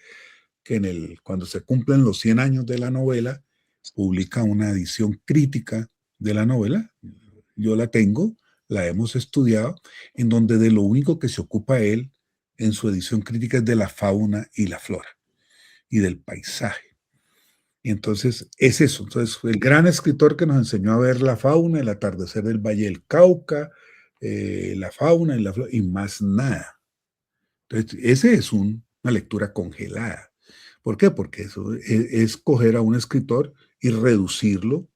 que cuando se cumplen los 100 años de la novela, publica una edición crítica de la novela. Yo la tengo, la hemos estudiado, en donde de lo único que se ocupa él en su edición crítica es de la fauna y la flora y del paisaje. Y entonces es eso. Entonces, fue el gran escritor que nos enseñó a ver la fauna, el atardecer del Valle del Cauca, la fauna y la flora, y más nada. Entonces, ese es una lectura congelada. ¿Por qué? Porque eso es coger a un escritor y reducirlo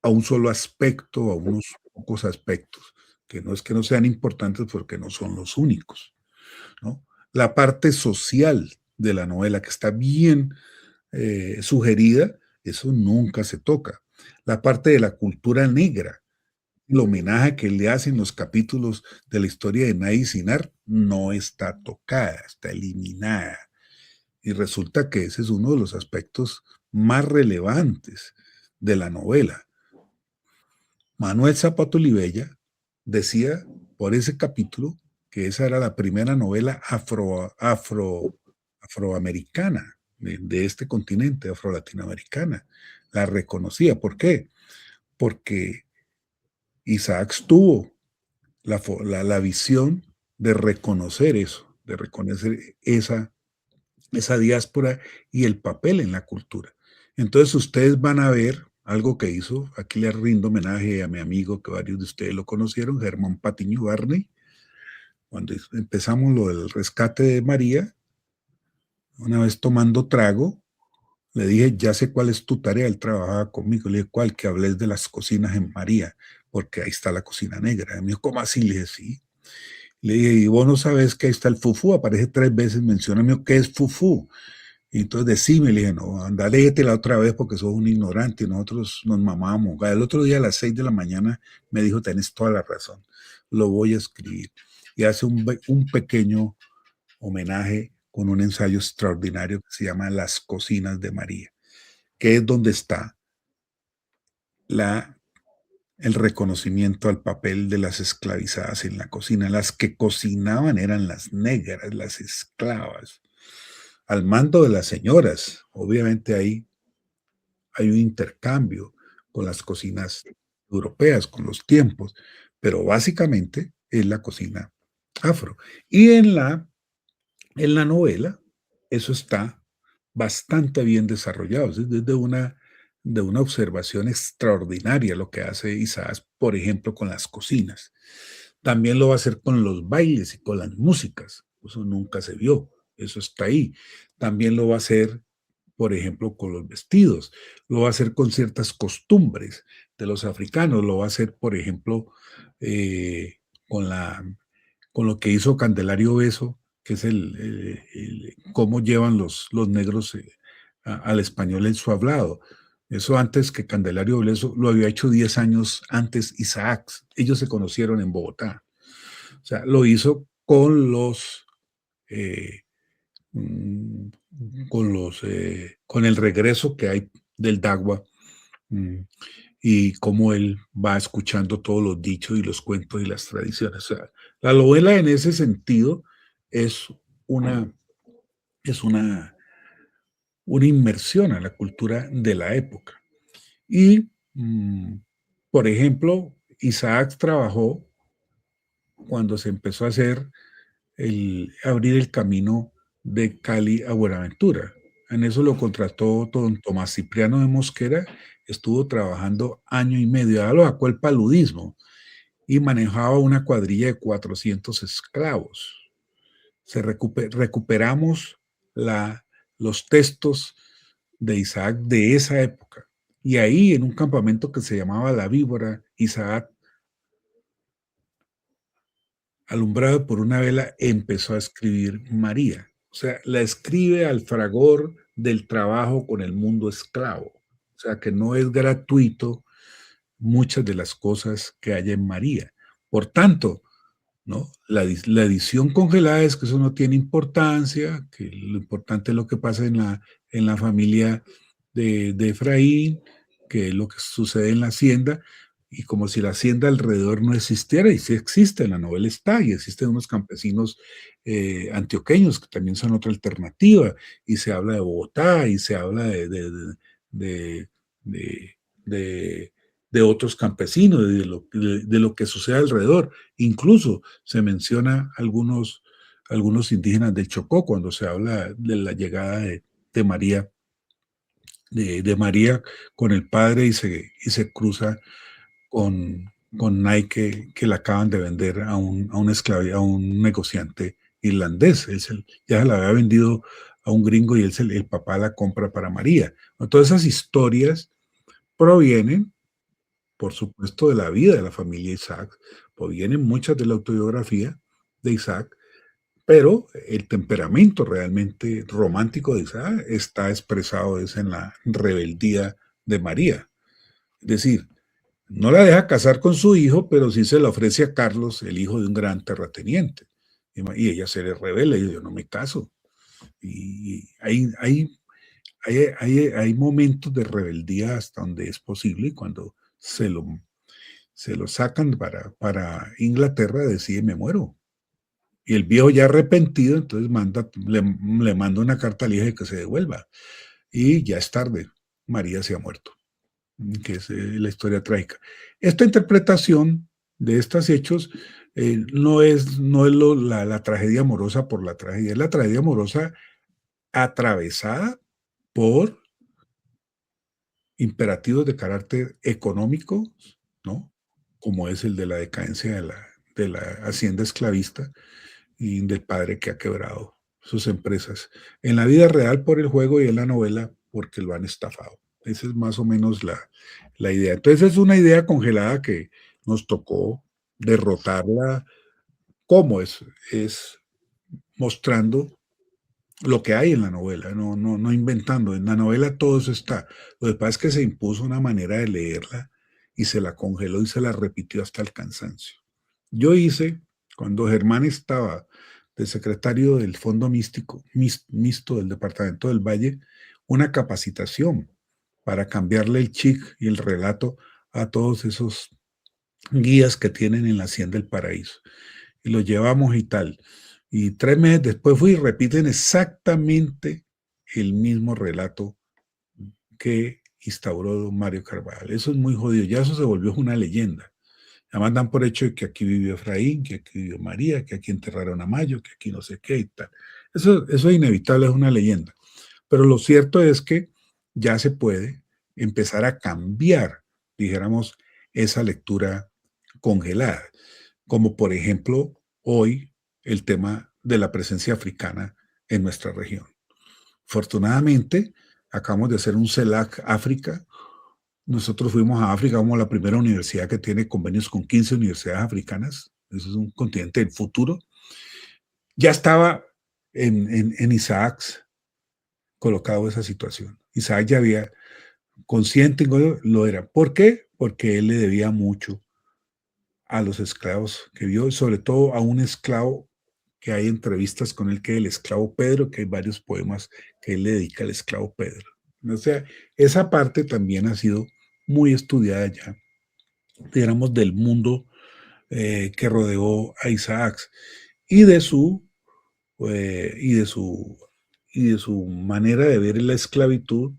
a un solo aspecto, a unos pocos aspectos, que no es que no sean importantes porque no son los únicos, ¿no? La parte social de la novela, que está bien sugerida, eso nunca se toca. La parte de la cultura negra, el homenaje que le hacen los capítulos de la historia de Nay Sinar, no está tocada, está eliminada. Y resulta que ese es uno de los aspectos más relevantes de la novela. Manuel Zapato Olivella decía por ese capítulo que esa era la primera novela afroamericana de este continente, afro-latinoamericana. La reconocía. ¿Por qué? Porque Isaac tuvo la visión de reconocer eso, de reconocer esa diáspora y el papel en la cultura. Entonces ustedes van a ver algo que hizo, aquí le rindo homenaje a mi amigo que varios de ustedes lo conocieron, Germán Patiño Barney, Cuando empezamos lo del rescate de María, una vez tomando trago, le dije, ya sé cuál es tu tarea. Él trabajaba conmigo. Le dije, ¿cuál? Que hables de las cocinas en María, porque ahí está la cocina negra. Y me dijo, ¿cómo así? Le dije, sí. Le dije, ¿y vos no sabes que ahí está el fufú? Aparece 3 veces, mencióname qué es fufú. Y entonces decime, le dije, no, anda, léete la otra vez porque sos un ignorante. Y nosotros nos mamábamos. El otro día a las 6 de la mañana me dijo, tenés toda la razón, lo voy a escribir. Y hace un pequeño homenaje con un ensayo extraordinario que se llama Las Cocinas de María, que es donde está la, el reconocimiento al papel de las esclavizadas en la cocina. Las que cocinaban eran las negras, las esclavas, al mando de las señoras. Obviamente ahí hay un intercambio con las cocinas europeas, con los tiempos, pero básicamente es la cocina afro. Y en la novela eso está bastante bien desarrollado, es de una observación extraordinaria lo que hace Isaac, por ejemplo, con las cocinas. También lo va a hacer con los bailes y con las músicas. Eso nunca se vio, eso está ahí. También lo va a hacer, por ejemplo, con los vestidos, lo va a hacer con ciertas costumbres de los africanos, lo va a hacer, por ejemplo, eh, con, la, con lo que hizo Candelario Beso, que es cómo llevan los negros al español en su hablado. Eso antes que Candelario Beso lo había hecho 10 años antes Isaac. Ellos se conocieron en Bogotá. O sea, lo hizo eh, mm, con el regreso que hay del Dagua, mm, y cómo él va escuchando todos los dichos y los cuentos y las tradiciones. O sea, la novela en ese sentido es una, es una inmersión a la cultura de la época. Y, por ejemplo, Isaac trabajó cuando se empezó a hacer abrir el camino de Cali a Buenaventura. En eso lo contrató don Tomás Cipriano de Mosquera, estuvo trabajando año y medio, ya lo sacó el paludismo y manejaba una cuadrilla de 400 esclavos. Recuperamos los textos de Isaac de esa época. Y ahí, en un campamento que se llamaba La Víbora, Isaac, alumbrado por una vela, empezó a escribir María. O sea, la escribe al fragor del trabajo con el mundo esclavo. O sea, que no es gratuito muchas de las cosas que hay en María. Por tanto, ¿no? La edición congelada es que eso no tiene importancia, que lo importante es lo que pasa en la familia de Efraín, que es lo que sucede en la hacienda, y como si la hacienda alrededor no existiera, y sí existe, en la novela está, y existen unos campesinos antioqueños que también son otra alternativa, y se habla de Bogotá, y se habla de, de, de, de otros campesinos, de lo que sucede alrededor. Incluso se menciona algunos indígenas del Chocó cuando se habla de la llegada de María, de María con el padre y se cruza con Nike que la acaban de vender a un negociante irlandés. Ya se la había vendido a un gringo y el papá la compra para María. Todas esas historias provienen, por supuesto, de la vida de la familia Isaac, provienen muchas de la autobiografía de Isaac, pero el temperamento realmente romántico de Isaac está expresado en la rebeldía de María. Es decir, no la deja casar con su hijo, pero sí se la ofrece a Carlos, el hijo de un gran terrateniente. Y ella se le revela y dice, yo no me caso. Y hay momentos de rebeldía hasta donde es posible y cuando se lo sacan Inglaterra, decide me muero. Y el viejo ya arrepentido, entonces le manda una carta al hijo de que se devuelva. Y ya es tarde, María se ha muerto, que es la historia trágica. Esta interpretación de estos hechos no es la tragedia amorosa por la tragedia, es la tragedia amorosa atravesada por imperativos de carácter económico, ¿no? Como es el de la decadencia de la hacienda esclavista y del padre que ha quebrado sus empresas en la vida real por el juego y en la novela porque lo han estafado. Esa es más o menos la idea. Entonces es una idea congelada que nos tocó derrotarla. ¿Cómo es mostrando lo que hay en la novela, no inventando. En la novela todo eso está. Lo que pasa es que se impuso una manera de leerla y se la congeló y se la repitió hasta el cansancio. Yo hice, cuando Germán estaba de secretario del Fondo Mixto del Departamento del Valle, una capacitación para cambiarle el chic y el relato a todos esos guías que tienen en la Hacienda del Paraíso. Y lo llevamos y tal. Y 3 meses después fui y repiten exactamente el mismo relato que instauró don Mario Carvajal. Eso es muy jodido. Ya eso se volvió una leyenda. Además dan por hecho de que aquí vivió Efraín, que aquí vivió María, que aquí enterraron a Mayo, que aquí no sé qué y tal. Eso es inevitable, es una leyenda. Pero lo cierto es que ya se puede empezar a cambiar, dijéramos, esa lectura congelada. Como por ejemplo hoy el tema de la presencia africana en nuestra región. Afortunadamente, acabamos de hacer un CELAC África. Nosotros fuimos a África como la primera universidad que tiene convenios con 15 universidades africanas. Eso es un continente del futuro. Ya estaba en Isaacs colocado esa situación. Isaac ya había consciente, lo era. ¿Por qué? Porque él le debía mucho a los esclavos que vio, sobre todo a un esclavo que hay entrevistas con él, que es el esclavo Pedro, que hay varios poemas que él le dedica al esclavo Pedro. O sea, esa parte también ha sido muy estudiada ya, digamos, del mundo que rodeó a Isaac y de su y de su y de su manera de ver la esclavitud.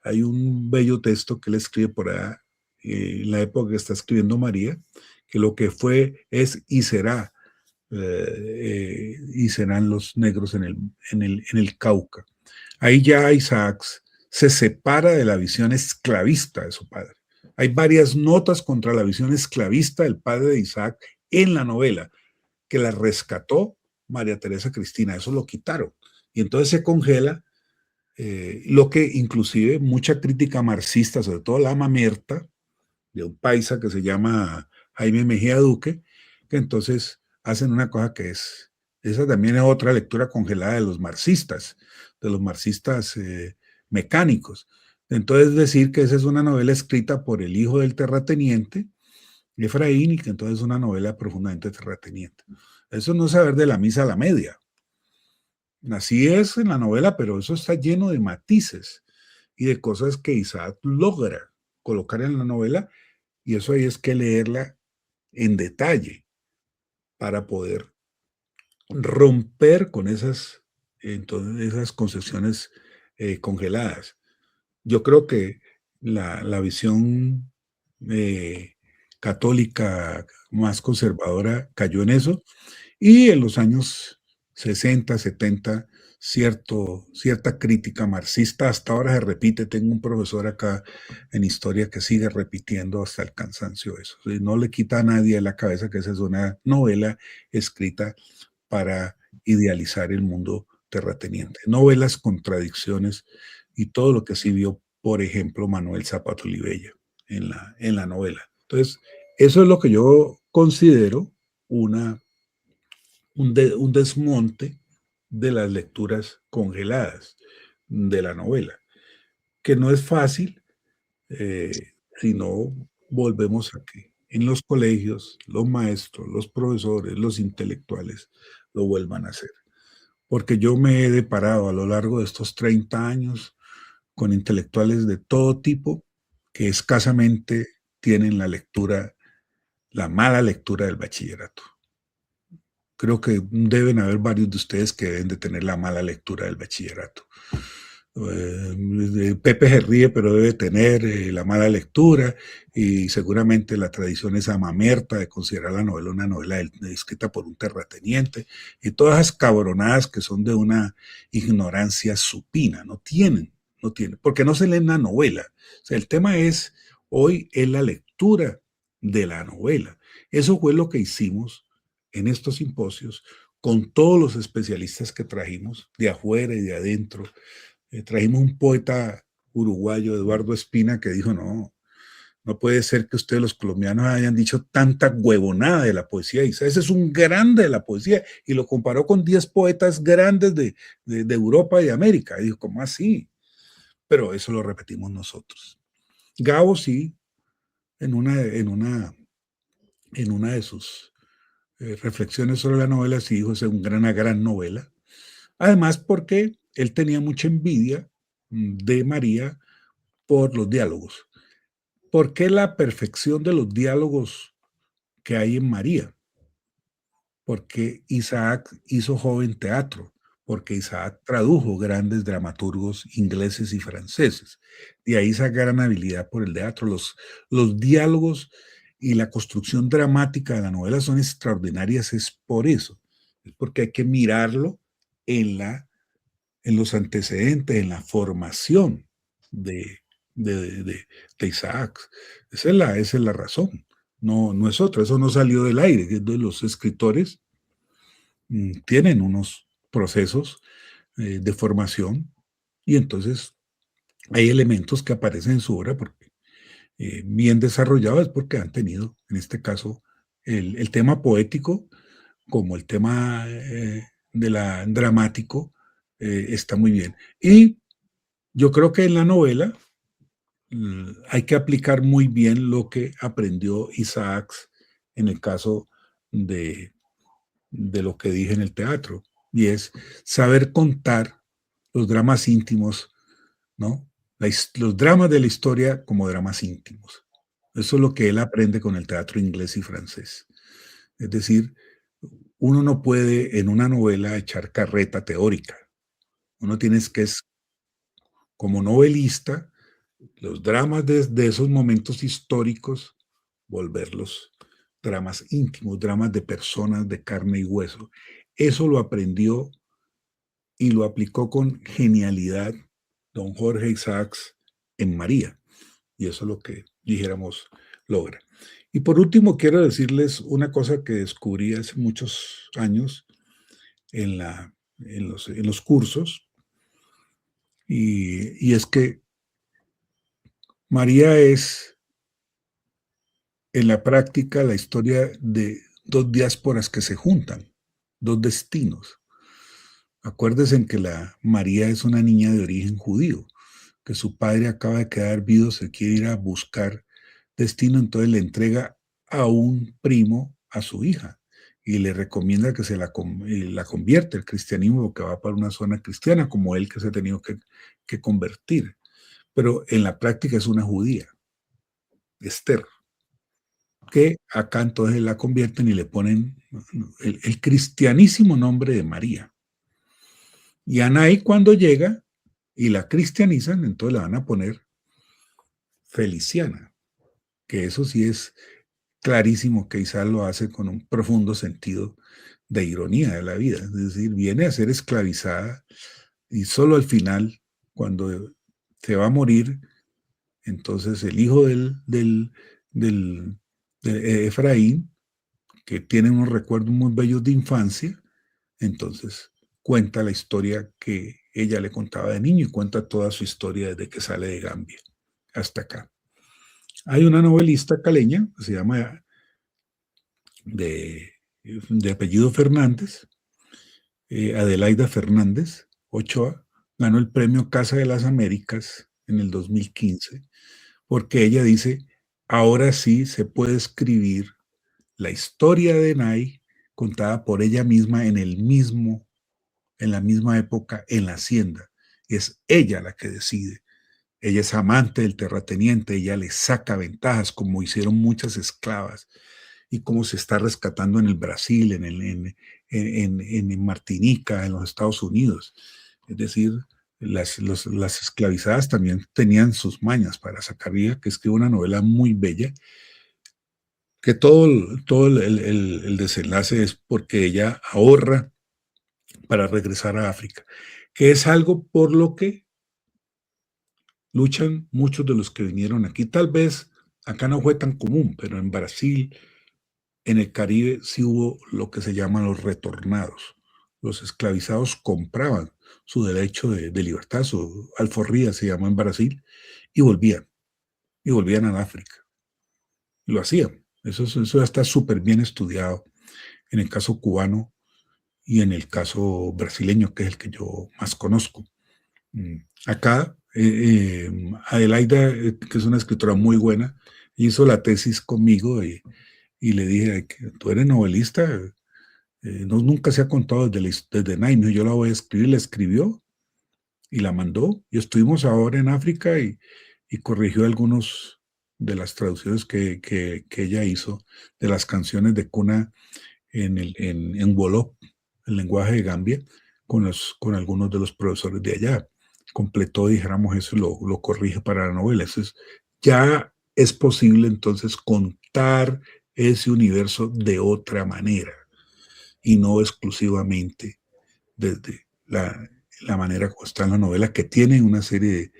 Hay un bello texto que él escribe por allá en la época que está escribiendo María, que lo que fue es y será y serán los negros en el Cauca. Ahí ya Isaac se separa de la visión esclavista de su padre. Hay varias notas contra la visión esclavista del padre de Isaac en la novela, que la rescató María Teresa Cristina, eso lo quitaron. Y entonces se congela lo que inclusive mucha crítica marxista, sobre todo la mamerta, de un paisa que se llama Jaime Mejía Duque, que entonces hacen una cosa que esa también es otra lectura congelada de los marxistas mecánicos. Entonces decir que esa es una novela escrita por el hijo del terrateniente, Efraín, y que entonces es una novela profundamente terrateniente. Eso no es saber de la misa a la media. Así es en la novela, pero eso está lleno de matices y de cosas que Isaac logra colocar en la novela, y eso ahí es que leerla en detalle para poder romper con esas concepciones congeladas. Yo creo que la visión católica más conservadora cayó en eso, y en los años 60, 70, cierta crítica marxista hasta ahora se repite. Tengo un profesor acá en historia que sigue repitiendo hasta el cansancio eso. No le quita a nadie de la cabeza que esa es una novela escrita para idealizar el mundo terrateniente. No ve las contradicciones y todo lo que sí vio, por ejemplo, Manuel Zapato Olivella en la novela. Entonces, eso es lo que yo considero un desmonte de las lecturas congeladas de la novela, que no es fácil si no volvemos a que en los colegios los maestros, los profesores, los intelectuales lo vuelvan a hacer. Porque yo me he deparado a lo largo de estos 30 años con intelectuales de todo tipo que escasamente tienen la mala lectura del bachillerato. Creo que deben haber varios de ustedes que deben de tener la mala lectura del bachillerato. Pepe se ríe, pero debe tener la mala lectura, y seguramente la tradición esa mamerta de considerar la novela una novela escrita por un terrateniente, y todas esas cabronadas que son de una ignorancia supina. No tienen, porque no se leen la novela. O sea, el tema hoy es la lectura de la novela. Eso fue lo que hicimos en estos simposios con todos los especialistas que trajimos de afuera y de adentro. Trajimos un poeta uruguayo, Eduardo Espina, que dijo, no, no puede ser que ustedes los colombianos hayan dicho tanta huevonada de la poesía. Ese es un grande de la poesía. Y lo comparó con 10 poetas grandes de Europa y de América. Y dijo, ¿cómo así? Pero eso lo repetimos nosotros. Gabo sí, en una de sus reflexiones sobre la novela, sí dijo, es una gran novela. Además, porque él tenía mucha envidia de María por los diálogos. ¿Por qué la perfección de los diálogos que hay en María? Porque Isaac hizo joven teatro, porque Isaac tradujo grandes dramaturgos ingleses y franceses. De ahí esa gran habilidad por el teatro. Los diálogos y la construcción dramática de la novela son extraordinarias, es por eso. Es porque hay que mirarlo en, en los antecedentes, en la formación de, de, de, de Isaac. Esa es la razón. No, no es otra, eso no salió del aire. Los escritores tienen unos procesos de formación y entonces hay elementos que aparecen en su obra porque, bien desarrollados porque han tenido, en este caso, el tema poético como el tema de la dramático está muy bien. Y yo creo que en la novela hay que aplicar muy bien lo que aprendió Isaac en el caso de, de lo que dije en el teatro, y es saber contar los dramas íntimos, ¿no? Los dramas de la historia como dramas íntimos. Eso es lo que él aprende con el teatro inglés y francés. Es decir, uno no puede en una novela echar carreta teórica. Uno tiene que, como novelista, los dramas de esos momentos históricos, volverlos dramas íntimos, dramas de personas de carne y hueso. Eso lo aprendió y lo aplicó con genialidad don Jorge Isaacs en María. Y eso es lo que, dijéramos, logra. Y por último, quiero decirles una cosa que descubrí hace muchos años en los cursos, y es que María es en la práctica la historia de dos diásporas que se juntan, dos destinos. Acuérdense en que la María es una niña de origen judío, que su padre acaba de quedar viudo, se quiere ir a buscar destino, entonces le entrega a un primo a su hija y le recomienda que la convierta al cristianismo, que va para una zona cristiana, como él que se ha tenido que convertir. Pero en la práctica es una judía, Esther, que acá entonces la convierten y le ponen el cristianísimo nombre de María. Y Anaí cuando llega y la cristianizan, entonces la van a poner Feliciana, que eso sí es clarísimo que Isaac lo hace con un profundo sentido de ironía de la vida. Es decir, viene a ser esclavizada y solo al final, cuando se va a morir, entonces el hijo de Efraín, que tiene unos recuerdos muy bellos de infancia, entonces cuenta la historia que ella le contaba de niño y cuenta toda su historia desde que sale de Gambia hasta acá. Hay una novelista caleña que se llama de apellido Fernández, Adelaida Fernández Ochoa, ganó el premio Casa de las Américas en el 2015, porque ella dice, ahora sí se puede escribir la historia de Nay contada por ella misma en la misma época en la hacienda. Es ella la que decide. Ella es amante del terrateniente, ella le saca ventajas, como hicieron muchas esclavas, y cómo se está rescatando en el Brasil, en Martinica, en los Estados Unidos. Es decir, las esclavizadas también tenían sus mañas para sacar vida, que escribe una novela muy bella, que todo el desenlace es porque ella ahorra para regresar a África, que es algo por lo que luchan muchos de los que vinieron aquí. Tal vez Acá no fue tan común, pero en Brasil, en el Caribe, sí hubo lo que se llaman los retornados. Los esclavizados compraban su derecho de libertad, su alforría se llama en Brasil, y volvían a África. Y lo hacían. Eso ya está súper bien estudiado en el caso cubano y en el caso brasileño, que es el que yo más conozco. Acá, Adelaida, que es una escritora muy buena, hizo la tesis conmigo y le dije, tú eres novelista, no, nunca se ha contado desde Nine, yo la voy a escribir, la escribió y la mandó. Y estuvimos ahora en África y corrigió algunos de las traducciones que ella hizo de las canciones de cuna en Wolof, el lenguaje de Gambia, con algunos de los profesores de allá. Completó, dijéramos eso, lo corrige para la novela. Entonces, ya es posible entonces contar ese universo de otra manera y no exclusivamente desde la manera como está en la novela, que tiene una serie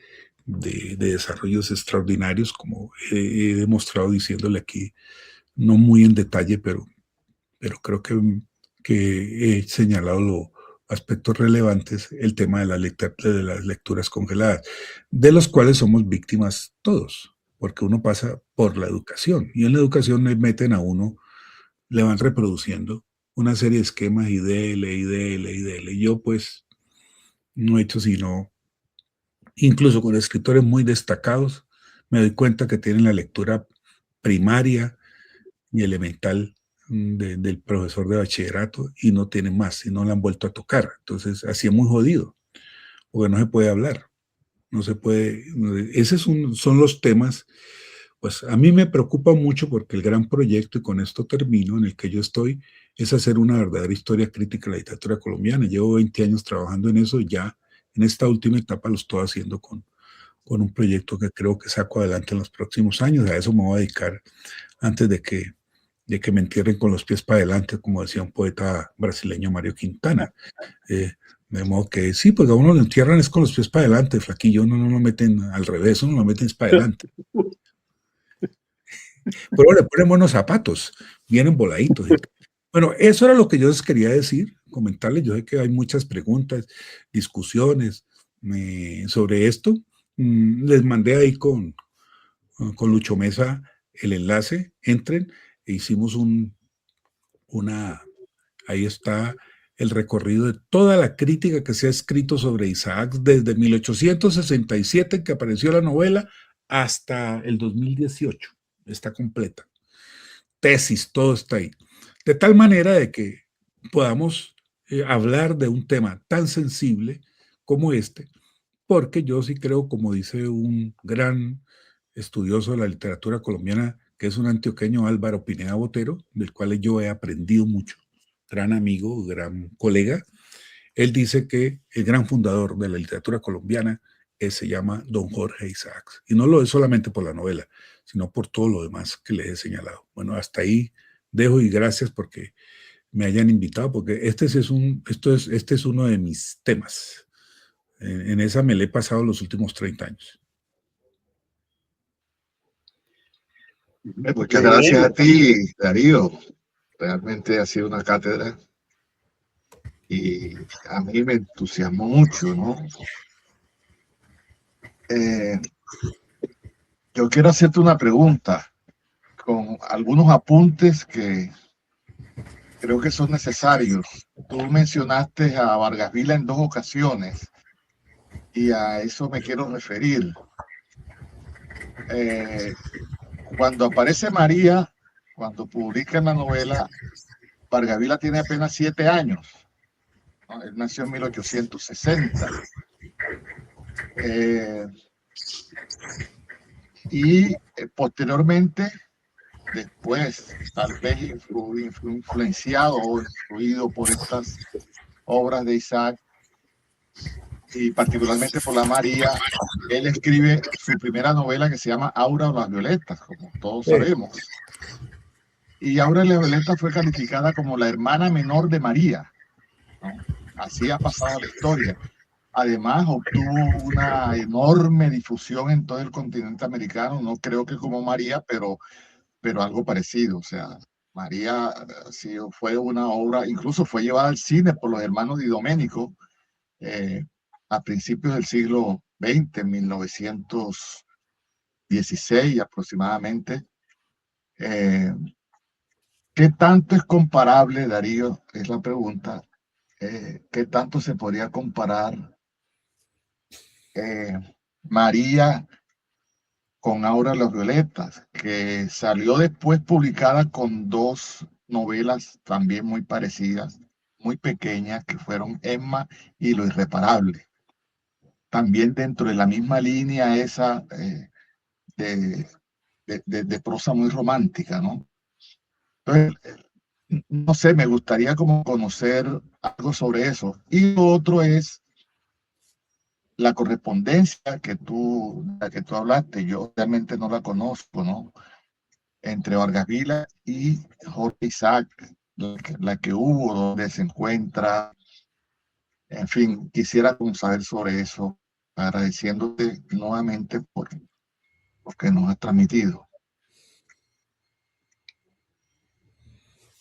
de desarrollos extraordinarios, como he demostrado diciéndole aquí, no muy en detalle, pero creo que he señalado los aspectos relevantes, el tema de las lecturas congeladas, de los cuales somos víctimas todos, porque uno pasa por la educación, y en la educación le meten a uno, le van reproduciendo una serie de esquemas y dele, y dele, y dele. Yo pues no he hecho sino, incluso con escritores muy destacados, me doy cuenta que tienen la lectura primaria y elemental del profesor de bachillerato y no tienen más, y no la han vuelto a tocar. Entonces, así es muy jodido, porque no se puede hablar, no se puede. Esos son los temas. Pues a mí me preocupa mucho porque el gran proyecto, y con esto termino, en el que yo estoy, es hacer una verdadera historia crítica de la literatura colombiana. Llevo 20 años trabajando en eso, ya en esta última etapa lo estoy haciendo con un proyecto que creo que saco adelante en los próximos años. A eso me voy a dedicar antes de que me entierren con los pies para adelante, como decía un poeta brasileño, Mario Quintana. De modo que sí, pues a uno lo entierran es con los pies para adelante, flaquillo, uno no lo meten al revés, uno lo meten para adelante. Pero le ponen buenos zapatos, vienen voladitos. Bueno, eso era lo que yo les quería decir, comentarles. Yo sé que hay muchas preguntas, discusiones sobre esto. Les mandé ahí con Lucho Mesa el enlace, entren, e hicimos ahí está el recorrido de toda la crítica que se ha escrito sobre Isaac desde 1867, que apareció la novela, hasta el 2018. Está completa. Tesis, todo está ahí. De tal manera de que podamos hablar de un tema tan sensible como este, porque yo sí creo, como dice un gran estudioso de la literatura colombiana, que es un antioqueño, Álvaro Pineda Botero, del cual yo he aprendido mucho, gran amigo, gran colega. Él dice que el gran fundador de la literatura colombiana se llama don Jorge Isaacs. Y no lo es solamente por la novela, sino por todo lo demás que les he señalado. Bueno, hasta ahí dejo y gracias porque me hayan invitado, porque este es uno de mis temas. En esa me le he pasado los últimos 30 años. Muchas gracias a ti, Darío. Realmente ha sido una cátedra y a mí me entusiasmó mucho, ¿no? Yo quiero hacerte una pregunta con algunos apuntes que creo que son necesarios. Tú mencionaste a Vargas Vila en 2 ocasiones y a eso me quiero referir. Cuando aparece María, cuando publican la novela, Vargas Vila tiene apenas 7 años. ¿No? Él nació en 1860. Y posteriormente, después, tal vez influenciado o influido por estas obras de Isaac, y particularmente por la María, él escribe su primera novela que se llama Aura o las Violetas, como todos sabemos. Y Aura y las Violetas fue calificada como la hermana menor de María, ¿no? Así ha pasado la historia. además obtuvo una enorme difusión en todo el continente americano, no creo que como María, pero algo parecido. O sea, María sí, fue una obra, incluso fue llevada al cine por los hermanos Di Domenico eh, a principios del siglo XX, 1916 aproximadamente. Eh, ¿Qué tanto es comparable, Darío? Es la pregunta. ¿Qué tanto se podría comparar eh, María con Aura de las Violetas, que salió después publicada con dos novelas también muy parecidas, muy pequeñas, que fueron Emma y Lo Irreparable? También dentro de la misma línea esa de, de prosa muy romántica, ¿no? Entonces, no sé, me gustaría como conocer algo sobre eso. Y lo otro es la correspondencia la que tú hablaste, yo realmente no la conozco, ¿no? Entre Vargas Vila y Jorge Isaac, la que hubo, donde se encuentra, en fin, quisiera como saber sobre eso, agradeciéndote nuevamente por lo que nos has transmitido.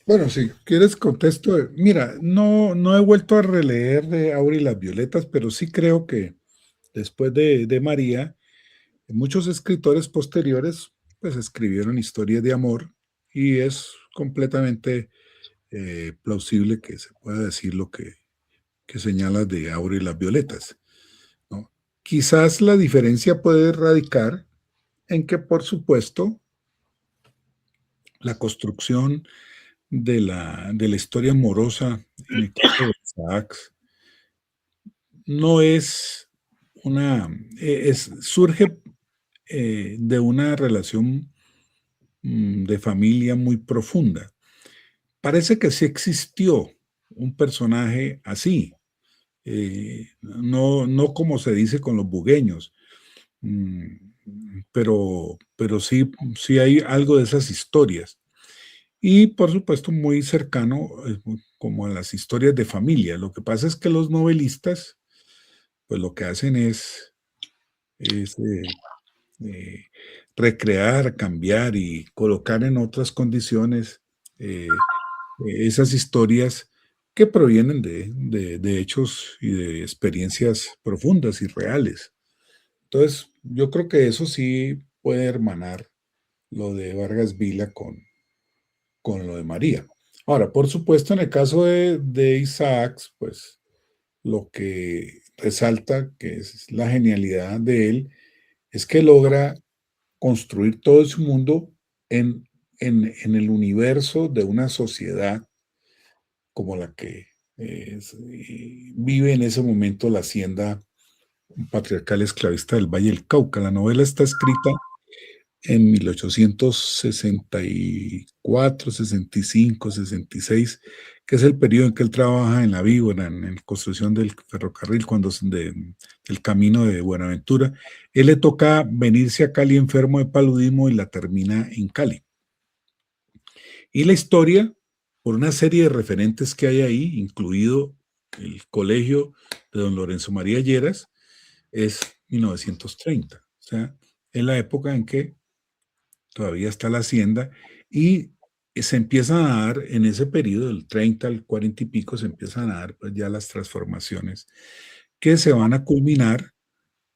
Bueno, si quieres contesto, mira, no he vuelto a releer de Aura y las Violetas, pero sí creo que después de María, muchos escritores posteriores pues escribieron historias de amor y es completamente plausible que se pueda decir lo que señalas de Aura y las Violetas, ¿no? Quizás la diferencia puede radicar en que, por supuesto, la construcción de la historia amorosa en el caso de Isaac no es una, surge de una relación de familia muy profunda. Parece que sí existió un personaje así, no como se dice con los bugueños, pero sí hay algo de esas historias. Y por supuesto muy cercano como a las historias de familia. Lo que pasa es que los novelistas, pues lo que hacen es eh, recrear, cambiar y colocar en otras condiciones esas historias que provienen de hechos y de experiencias profundas y reales. Entonces, yo creo que eso sí puede hermanar lo de Vargas Vila con lo de María. Ahora, por supuesto, en el caso de Isaac, pues lo que resalta, que es la genialidad de él, es que logra construir todo su mundo en, en el universo de una sociedad como la que vive en ese momento la hacienda patriarcal esclavista del Valle del Cauca. La novela está escrita en 1864, 65, 66, que es el periodo en que él trabaja en la víbora, en la construcción del ferrocarril, del camino de Buenaventura. Él le toca venirse a Cali enfermo de paludismo y la termina en Cali. Y la historia, por una serie de referentes que hay ahí, incluido el colegio de don Lorenzo María Lleras, es 1930. O sea, es la época en que todavía está la hacienda y se empiezan a dar en ese periodo, del 30 al 40 y pico, se empiezan a dar pues, ya las transformaciones que se van a culminar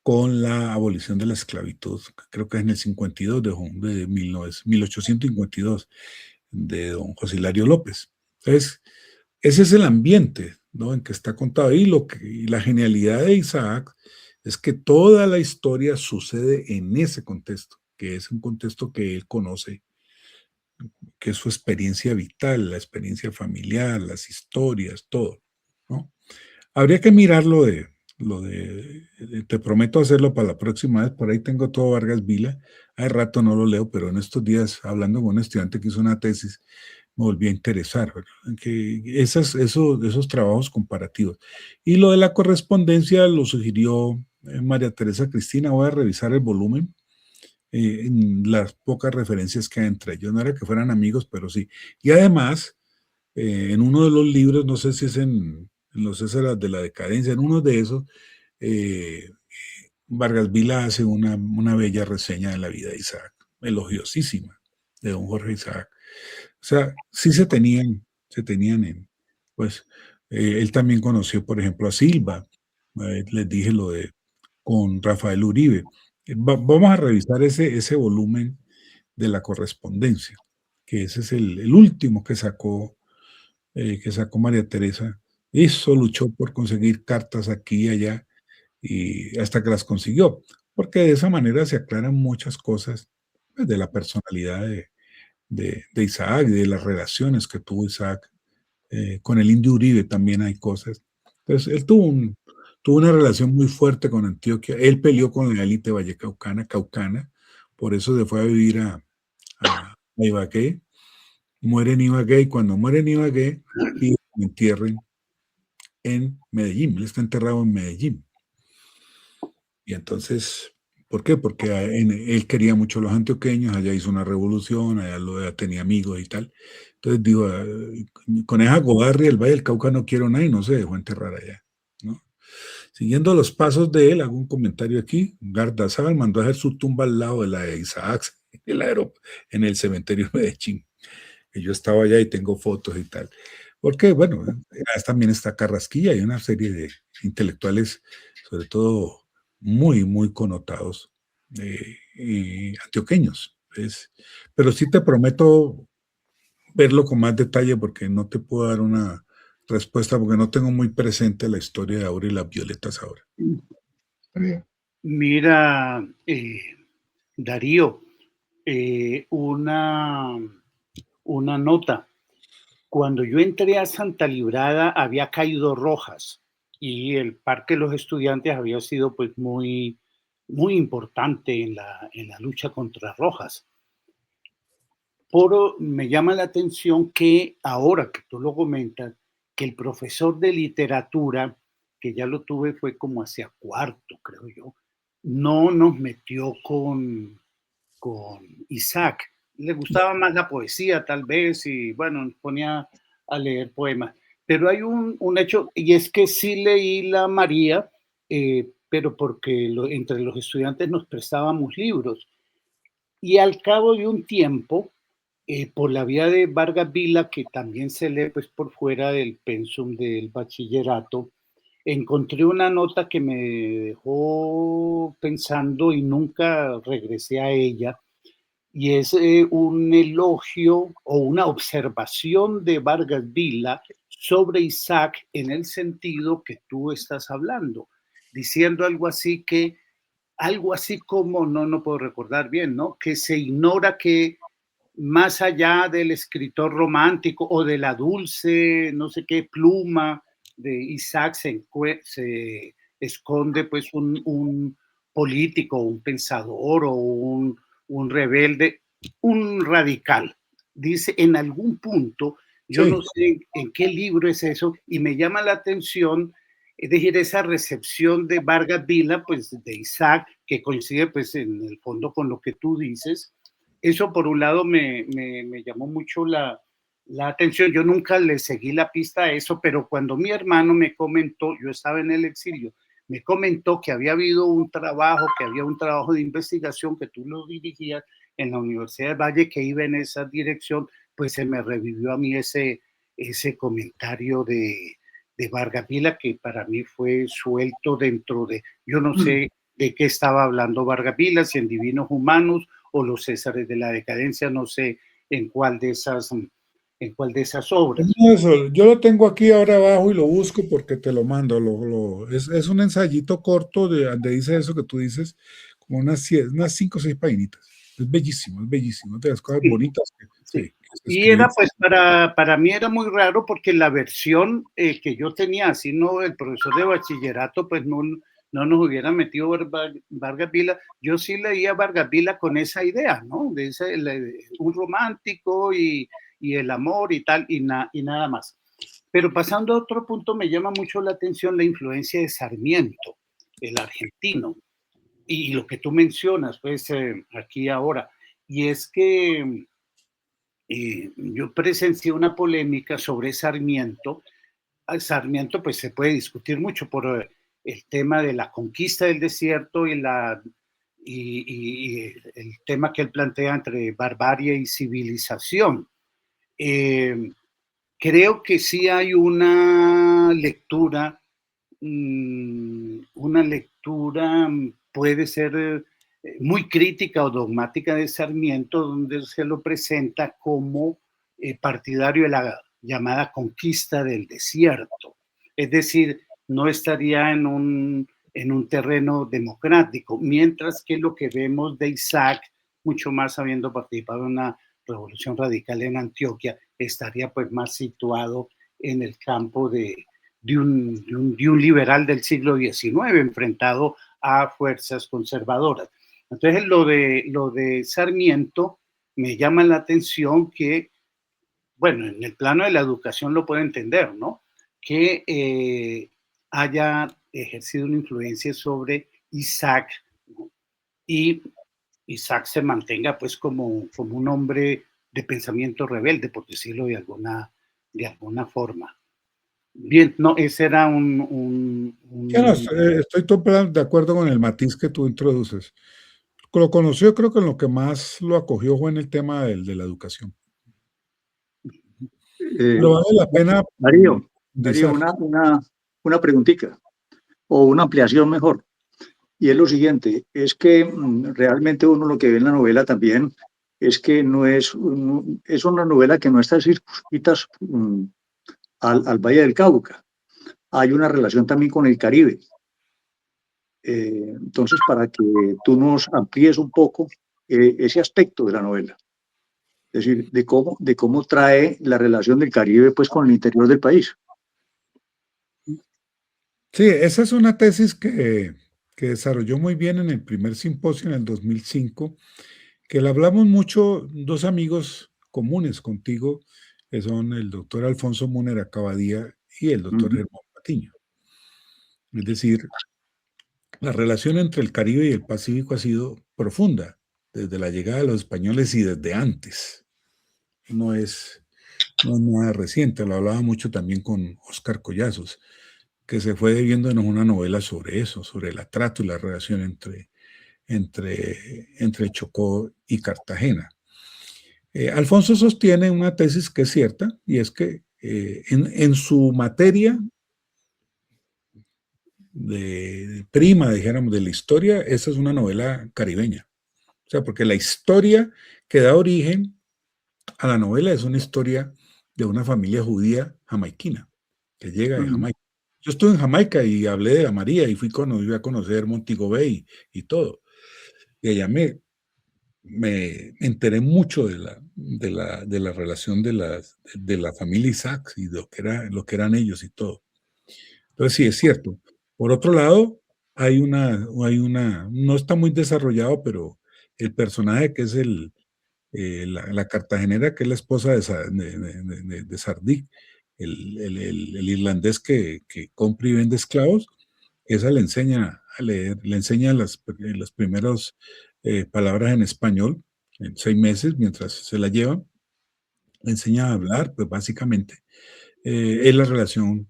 con la abolición de la esclavitud, creo que es en el 52 de 1852 de don José Hilario López. Entonces, ese es el ambiente, ¿no? En que está contado. Y la genialidad de Isaac es que toda la historia sucede en ese contexto, que es un contexto que él conoce, que es su experiencia vital, la experiencia familiar, las historias, todo, ¿no? Habría que mirar te prometo hacerlo para la próxima vez, por ahí tengo todo Vargas Vila, hace rato no lo leo, pero en estos días, hablando con un estudiante que hizo una tesis, me volví a interesar, ¿verdad? Que esos trabajos comparativos. Y lo de la correspondencia lo sugirió María Teresa Cristina, voy a revisar el volumen, en las pocas referencias que hay entre ellos, no era que fueran amigos, pero sí. Y además, en uno de los libros, no sé si es en los Césares de la Decadencia, en uno de esos, Vargas Vila hace una bella reseña de la vida de Isaac, elogiosísima, de don Jorge Isaac. O sea, sí se tenían pues, él también conoció, por ejemplo, a Silva, les dije lo de, con Rafael Uribe. Vamos a revisar ese volumen de la correspondencia, que ese es el último que sacó María Teresa. Eso luchó por conseguir cartas aquí y allá, y hasta que las consiguió, porque de esa manera se aclaran muchas cosas, pues, de la personalidad de Isaac y de las relaciones que tuvo Isaac con el Indio Uribe. También hay cosas. Entonces, él tuvo una relación muy fuerte con Antioquia. Él peleó con la élite vallecaucana, caucana, por eso se fue a vivir a Ibagué, muere en Ibagué, y cuando muere en Ibagué, pide que lo entierren en Medellín. Él está enterrado en Medellín. Y entonces, ¿por qué? Porque él quería mucho a los antioqueños, allá hizo una revolución, allá tenía amigos y tal. Entonces digo, con esa gobarria el Valle del Cauca no quiero nada, y no se dejó enterrar allá, ¿no? Siguiendo los pasos de él, hago un comentario aquí. Gardazábal mandó a hacer su tumba al lado de la de Isaac en el cementerio de Medellín. Y yo estaba allá y tengo fotos y tal. Porque, bueno, también está Carrasquilla y una serie de intelectuales, sobre todo muy, muy connotados, antioqueños. Pero sí te prometo verlo con más detalle, porque no te puedo dar una respuesta, porque no tengo muy presente la historia de Aura y las violetas ahora. Bien. Mira, Darío, una nota. Cuando yo entré a Santa Librada había caído Rojas y el Parque de los Estudiantes había sido pues muy, muy importante en la lucha contra Rojas. Me llama la atención que ahora que tú lo comentas, que el profesor de literatura, que ya lo tuve fue como hacia cuarto, creo yo, no nos metió con Isaac. Le gustaba más la poesía, tal vez, y bueno, nos ponía a leer poemas. Pero hay un hecho, y es que sí leí la María, pero porque entre los estudiantes nos prestábamos libros. Y al cabo de un tiempo, por la vía de Vargas Vila, que también se lee pues, por fuera del pensum del bachillerato, encontré una nota que me dejó pensando y nunca regresé a ella, y es un elogio o una observación de Vargas Vila sobre Isaac en el sentido que tú estás hablando, diciendo algo así como, no puedo recordar bien, ¿no? Que se ignora que más allá del escritor romántico o de la dulce, no sé qué, pluma de Isaac se esconde pues un político, un pensador o un rebelde, un radical. Dice, en algún punto, yo Sí. no sé en qué libro es eso, y me llama la atención, es decir, esa recepción de Vargas Vila, pues de Isaac, que coincide pues en el fondo con lo que tú dices. Eso por un lado me llamó mucho la atención. Yo nunca le seguí la pista a eso, pero cuando mi hermano me comentó, yo estaba en el exilio, me comentó que había habido un trabajo, que había un trabajo de investigación que tú lo dirigías en la Universidad de Valle, que iba en esa dirección, pues se me revivió a mí ese comentario de Vargas Vila, que para mí fue suelto dentro de, yo no sé de qué estaba hablando Vargas Vila, si en Divinos Humanos o Los Césares de la Decadencia, no sé en cuál de esas obras. Eso, yo lo tengo aquí ahora abajo y lo busco porque te lo mando. Es un ensayito corto donde dice eso que tú dices, como unas 5 o 6 paginitas. Es bellísimo, de las cosas Sí, bonitas que sí. se Y era escriben. pues para mí era muy raro porque la versión que yo tenía, así no, el profesor de bachillerato pues no nos hubiera metido Vargas Vila. Yo sí leía Vargas Vila con esa idea, ¿no? De un romántico y el amor y tal, y nada más. Pero pasando a otro punto, me llama mucho la atención la influencia de Sarmiento, el argentino, y lo que tú mencionas, pues aquí ahora, y es que yo presencié una polémica sobre Sarmiento. Sarmiento, pues se puede discutir mucho el tema de la conquista del desierto y el tema que él plantea entre barbarie y civilización. Creo que sí hay una lectura, puede ser muy crítica o dogmática de Sarmiento, donde se lo presenta como partidario de la llamada conquista del desierto. Es decir, no estaría en un terreno democrático, mientras que lo que vemos de Isaac, mucho más habiendo participado en una revolución radical en Antioquia, estaría pues más situado en el campo de un liberal del siglo XIX enfrentado a fuerzas conservadoras. Entonces, lo de Sarmiento me llama la atención que, bueno, en el plano de la educación lo puedo entender, ¿no? Que haya ejercido una influencia sobre Isaac, ¿no? Y Isaac se mantenga pues como un hombre de pensamiento rebelde, por decirlo de alguna forma. Bien, no, ese era Ya no, estoy totalmente de acuerdo con el matiz que tú introduces. Lo conoció, creo que en lo que más lo acogió fue en el tema de la educación. Pero vale la pena Darío, profundizar. una preguntita, o una ampliación mejor. Y es lo siguiente, es que realmente uno lo que ve en la novela también es que no es una novela que no está circunscrita al Valle del Cauca. Hay una relación también con el Caribe. Entonces, para que tú nos amplíes un poco ese aspecto de la novela, es decir, de cómo trae la relación del Caribe pues con el interior del país. Sí, esa es una tesis que desarrolló muy bien en el primer simposio en el 2005, que la hablamos mucho dos amigos comunes contigo, que son el doctor Alfonso Múnera Cabadía y el doctor Germán Patiño. Es decir, la relación entre el Caribe y el Pacífico ha sido profunda desde la llegada de los españoles y desde antes. No es nada reciente, lo hablaba mucho también con Óscar Collazos, que se fue viéndonos una novela sobre eso, sobre el atrato y la relación entre Chocó y Cartagena. Alfonso sostiene una tesis que es cierta, y es que en su materia de prima, dijéramos, de la historia, esa es una novela caribeña. O sea, porque la historia que da origen a la novela es una historia de una familia judía jamaiquina que llega de Jamaica. Yo estuve en Jamaica y hablé de la María y fui a conocer Montego Bay y todo. Y allá me enteré mucho de la relación de la familia Isaac y de lo que eran ellos y todo. Entonces sí, es cierto. Por otro lado, no está muy desarrollado, pero el personaje que es la cartagenera, que es la esposa de Sardí, el irlandés que compra y vende esclavos, esa le enseña a leer, le enseña las primeras palabras en español en 6 meses mientras se la lleva, le enseña a hablar, pues básicamente es la relación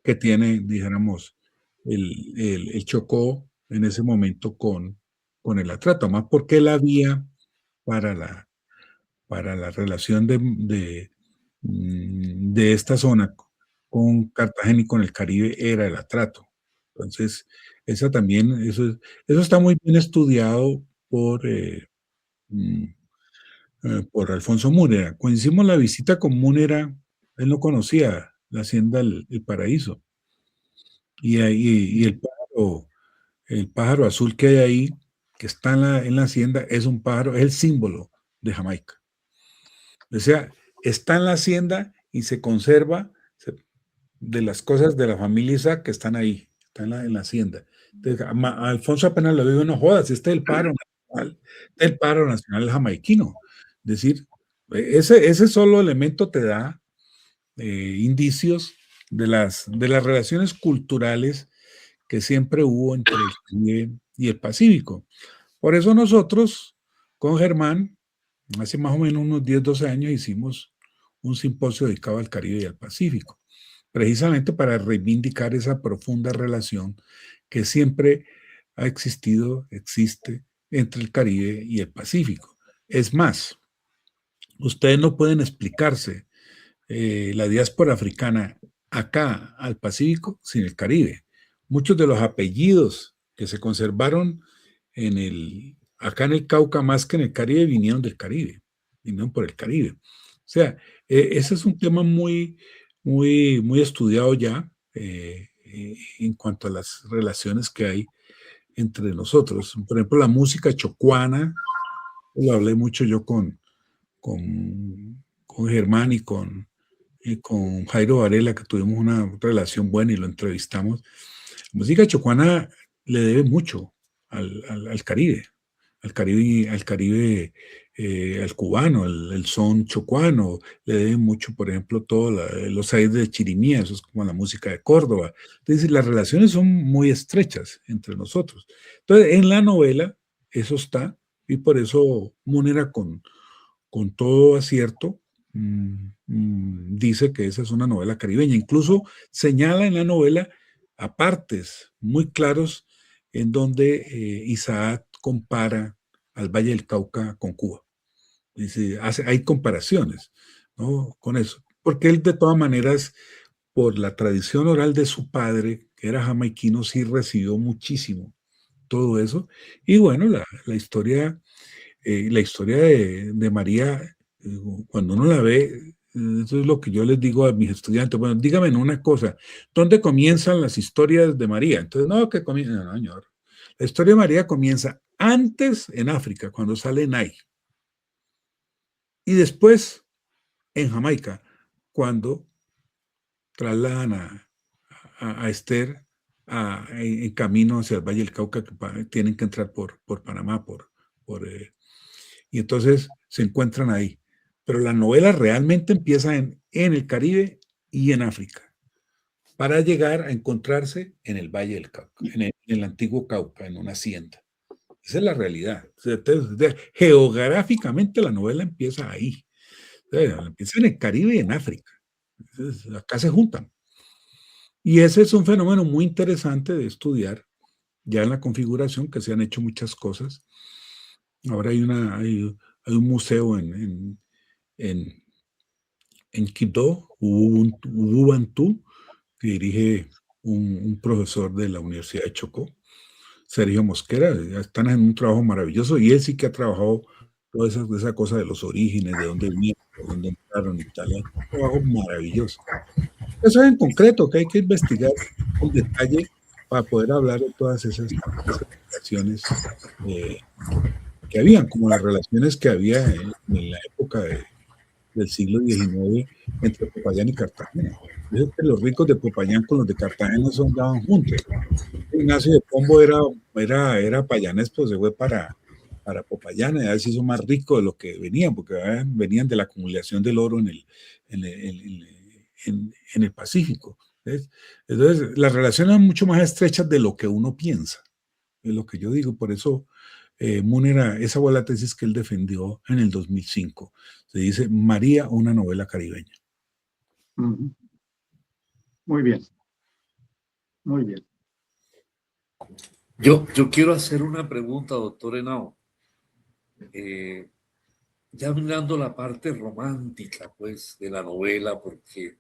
que tiene, dijéramos, el Chocó en ese momento con el atrato, más porque la vía para la relación de esta zona con Cartagena y con el Caribe era el atrato. Entonces, eso está muy bien estudiado por Alfonso Múnera. Cuando hicimos la visita con Múnera, él no conocía la hacienda El Paraíso. Y el pájaro azul que hay ahí, que está en la hacienda, es el símbolo de Jamaica. O sea, está en la hacienda y se conserva de las cosas de la familia Isaac que están ahí, están en la hacienda. Entonces, a Alfonso apenas lo digo, no jodas, el pájaro nacional jamaiquino. Es decir, ese solo elemento te da indicios de las relaciones culturales que siempre hubo entre el Caribe y el Pacífico. Por eso nosotros, con Germán, hace más o menos unos 10, 12 años, hicimos un simposio dedicado al Caribe y al Pacífico, precisamente para reivindicar esa profunda relación que siempre ha existido, existe entre el Caribe y el Pacífico. Es más, ustedes no pueden explicarse la diáspora africana acá al Pacífico sin el Caribe. Muchos de los apellidos que se conservaron acá en el Cauca más que en el Caribe vinieron del Caribe, vinieron por el Caribe. O sea, ese es un tema muy, muy, muy estudiado ya en cuanto a las relaciones que hay entre nosotros. Por ejemplo, la música chocuana, lo hablé mucho yo con Germán y con Jairo Varela, que tuvimos una relación buena y lo entrevistamos. La música chocuana le debe mucho al Caribe, al cubano, el son chocuano, le debe mucho, por ejemplo, todos los aires de Chirimía, eso es como la música de Córdoba. Entonces, las relaciones son muy estrechas entre nosotros. Entonces, en la novela, eso está, y por eso Múnera con todo acierto, dice que esa es una novela caribeña. Incluso señala en la novela apartes muy claros en donde Isaac compara al Valle del Cauca con Cuba. Dice, hay comparaciones, ¿no? Con eso. Porque él, de todas maneras, por la tradición oral de su padre, que era jamaiquino, sí recibió muchísimo todo eso. Y bueno, la historia de María, cuando uno la ve, eso es lo que yo les digo a mis estudiantes. Bueno, dígame una cosa, ¿dónde comienzan las historias de María? Entonces, no, que comienza, no, señor. La historia de María comienza antes en África, cuando sale Nai, y después en Jamaica, cuando trasladan a Esther en camino hacia el Valle del Cauca, que tienen que entrar por Panamá, y entonces se encuentran ahí. Pero la novela realmente empieza en el Caribe y en África, para llegar a encontrarse en el Valle del Cauca, en el antiguo Cauca, en una hacienda. Esa es la realidad. Entonces, geográficamente la novela empieza ahí. Empieza en el Caribe y en África. Entonces, acá se juntan. Y ese es un fenómeno muy interesante de estudiar. Ya en la configuración, que se han hecho muchas cosas. Ahora hay un museo en Quito, Ubuntu, que dirige un profesor de la Universidad de Chocó, Sergio Mosquera. Están en un trabajo maravilloso y él sí que ha trabajado toda esa cosa de los orígenes, de dónde vinieron, de dónde entraron y tal. Un trabajo maravilloso. Eso es en concreto que hay que investigar con detalle para poder hablar de todas esas relaciones que habían, como las relaciones que había en la época del siglo XIX entre Popayán y Cartagena. Dice que los ricos de Popayán con los de Cartagena se andaban juntos. Ignacio de Pombo era payanés, pues se fue para Popayán, y a veces hizo más rico de lo que venían, porque venían de la acumulación del oro en el Pacífico. ¿Ves? Entonces, las relaciones son mucho más estrechas de lo que uno piensa, es lo que yo digo. Por eso Múnera, esa fue la tesis que él defendió en el 2005. Se dice María, una novela caribeña. Muy bien. Muy bien. Yo quiero hacer una pregunta, doctor Henao. Ya mirando la parte romántica, pues, de la novela, porque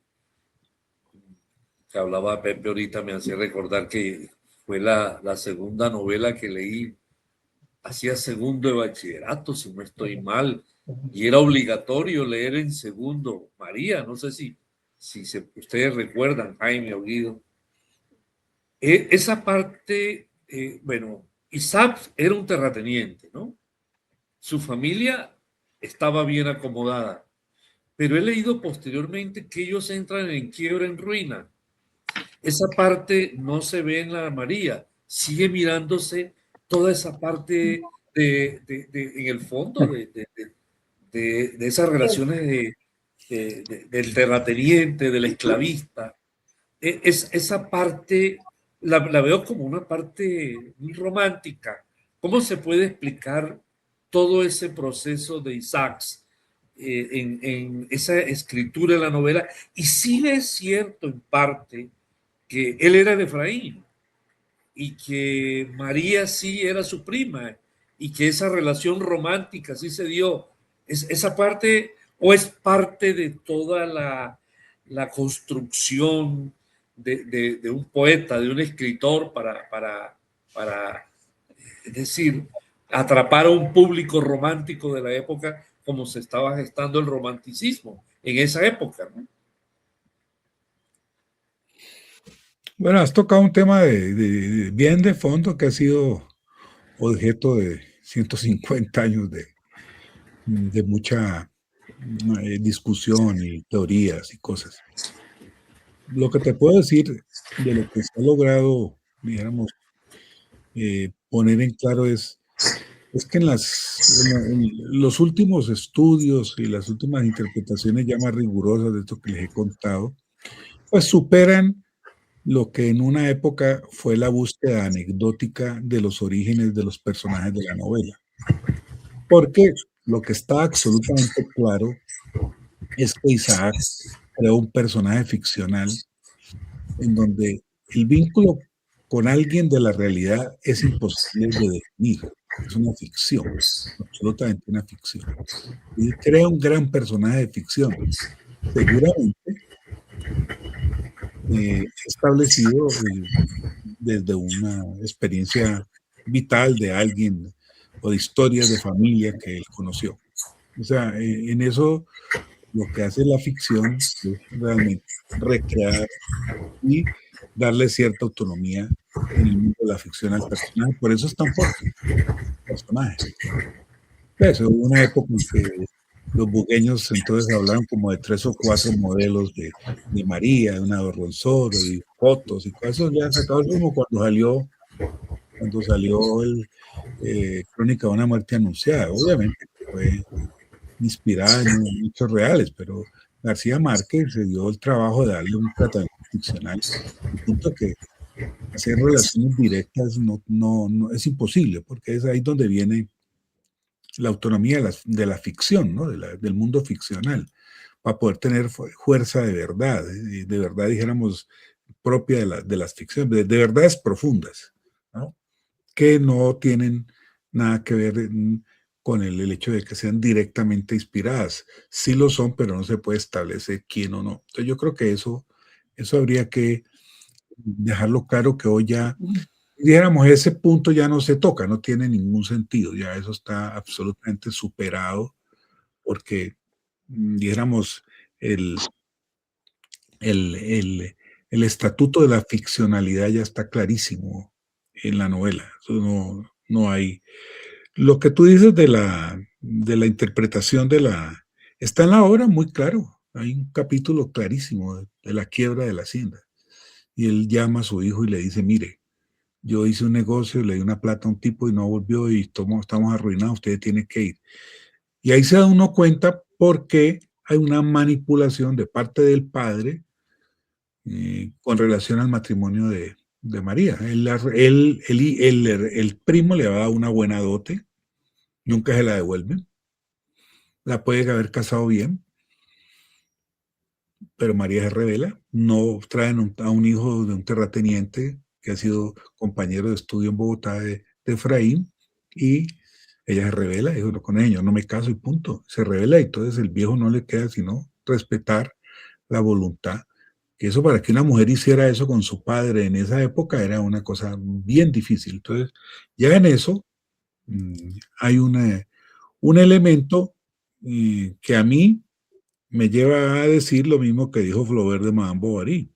que hablaba Pepe ahorita, me hacía recordar que fue la segunda novela que leí, hacía segundo de bachillerato, si no estoy mal, y era obligatorio leer en segundo María. No sé si ustedes recuerdan, Jaime o Guido. Esa parte, bueno, Isaac era un terrateniente, ¿no? Su familia estaba bien acomodada, pero he leído posteriormente que ellos entran en quiebra, en ruina. Esa parte no se ve en la María, sigue mirándose toda esa parte en el fondo de esas relaciones del terrateniente, del esclavista. Esa parte la veo como una parte muy romántica. ¿Cómo se puede explicar todo ese proceso de Isaac en esa escritura de la novela, y sí es cierto en parte que él era de Efraín y que María sí era su prima y que esa relación romántica sí se dio. Esa parte, o es parte de toda la construcción de un poeta, de un escritor para, es decir, atrapar a un público romántico de la época como se estaba gestando el romanticismo en esa época, ¿no? Bueno, has tocado un tema bien de fondo que ha sido objeto de 150 años de mucha discusión y teorías y cosas. Lo que te puedo decir de lo que se ha logrado, dijéramos, poner en claro es que en los últimos estudios y las últimas interpretaciones ya más rigurosas de esto que les he contado, pues superan lo que en una época fue la búsqueda anecdótica de los orígenes de los personajes de la novela. Porque lo que está absolutamente claro es que Isaac creó un personaje ficcional en donde el vínculo con alguien de la realidad es imposible de definir. Es una ficción, absolutamente una ficción. Y crea un gran personaje de ficción. Seguramente establecido desde una experiencia vital de alguien o de historias de familia que él conoció. O sea, en eso lo que hace la ficción es realmente recrear y darle cierta autonomía en el mundo de la ficción al personaje. Por eso es tan fuerte el personaje. Pues, hubo una época en que los bugueños entonces hablaron como de 3 o 4 modelos de María, de una Dorronsoro, y fotos y cosas. Ya se acabó como cuando salió el Crónica de una muerte anunciada. Obviamente fue inspirada en hechos reales, pero García Márquez se dio el trabajo de darle un tratamiento ficcional, al punto que hacer relaciones directas no es imposible, porque es ahí donde viene la autonomía de la ficción, ¿no? Del mundo ficcional, para poder tener fuerza de verdad, dijéramos, propia de las ficciones, de verdades profundas, ¿no? Que no tienen nada que ver con el hecho de que sean directamente inspiradas. Sí lo son, pero no se puede establecer quién o no. Entonces yo creo que eso habría que dejarlo claro, que hoy ya, dijéramos, ese punto ya no se toca, no tiene ningún sentido, ya eso está absolutamente superado, porque, dijéramos, el, el estatuto de la ficcionalidad ya está clarísimo en la novela. Eso no hay. Lo que tú dices de la interpretación está en la obra muy claro. Hay un capítulo clarísimo de la quiebra de la hacienda. Y él llama a su hijo y le dice: mire, yo hice un negocio, le di una plata a un tipo y no volvió y estamos arruinados, usted tiene que ir. Y ahí se da uno cuenta por qué hay una manipulación de parte del padre con relación al matrimonio de María. El primo le va a dar una buena dote, nunca se la devuelven, la puede haber casado bien, pero María se revela, no traen a un hijo de un terrateniente que ha sido compañero de estudio en Bogotá de Efraín, y ella se revela, dijo: no, con ellos no me caso y punto. Se revela, y entonces el viejo no le queda sino respetar la voluntad. Que eso, para que una mujer hiciera eso con su padre en esa época, era una cosa bien difícil. Entonces, ya en eso hay un elemento que a mí me lleva a decir lo mismo que dijo Flaubert de Madame Bovary.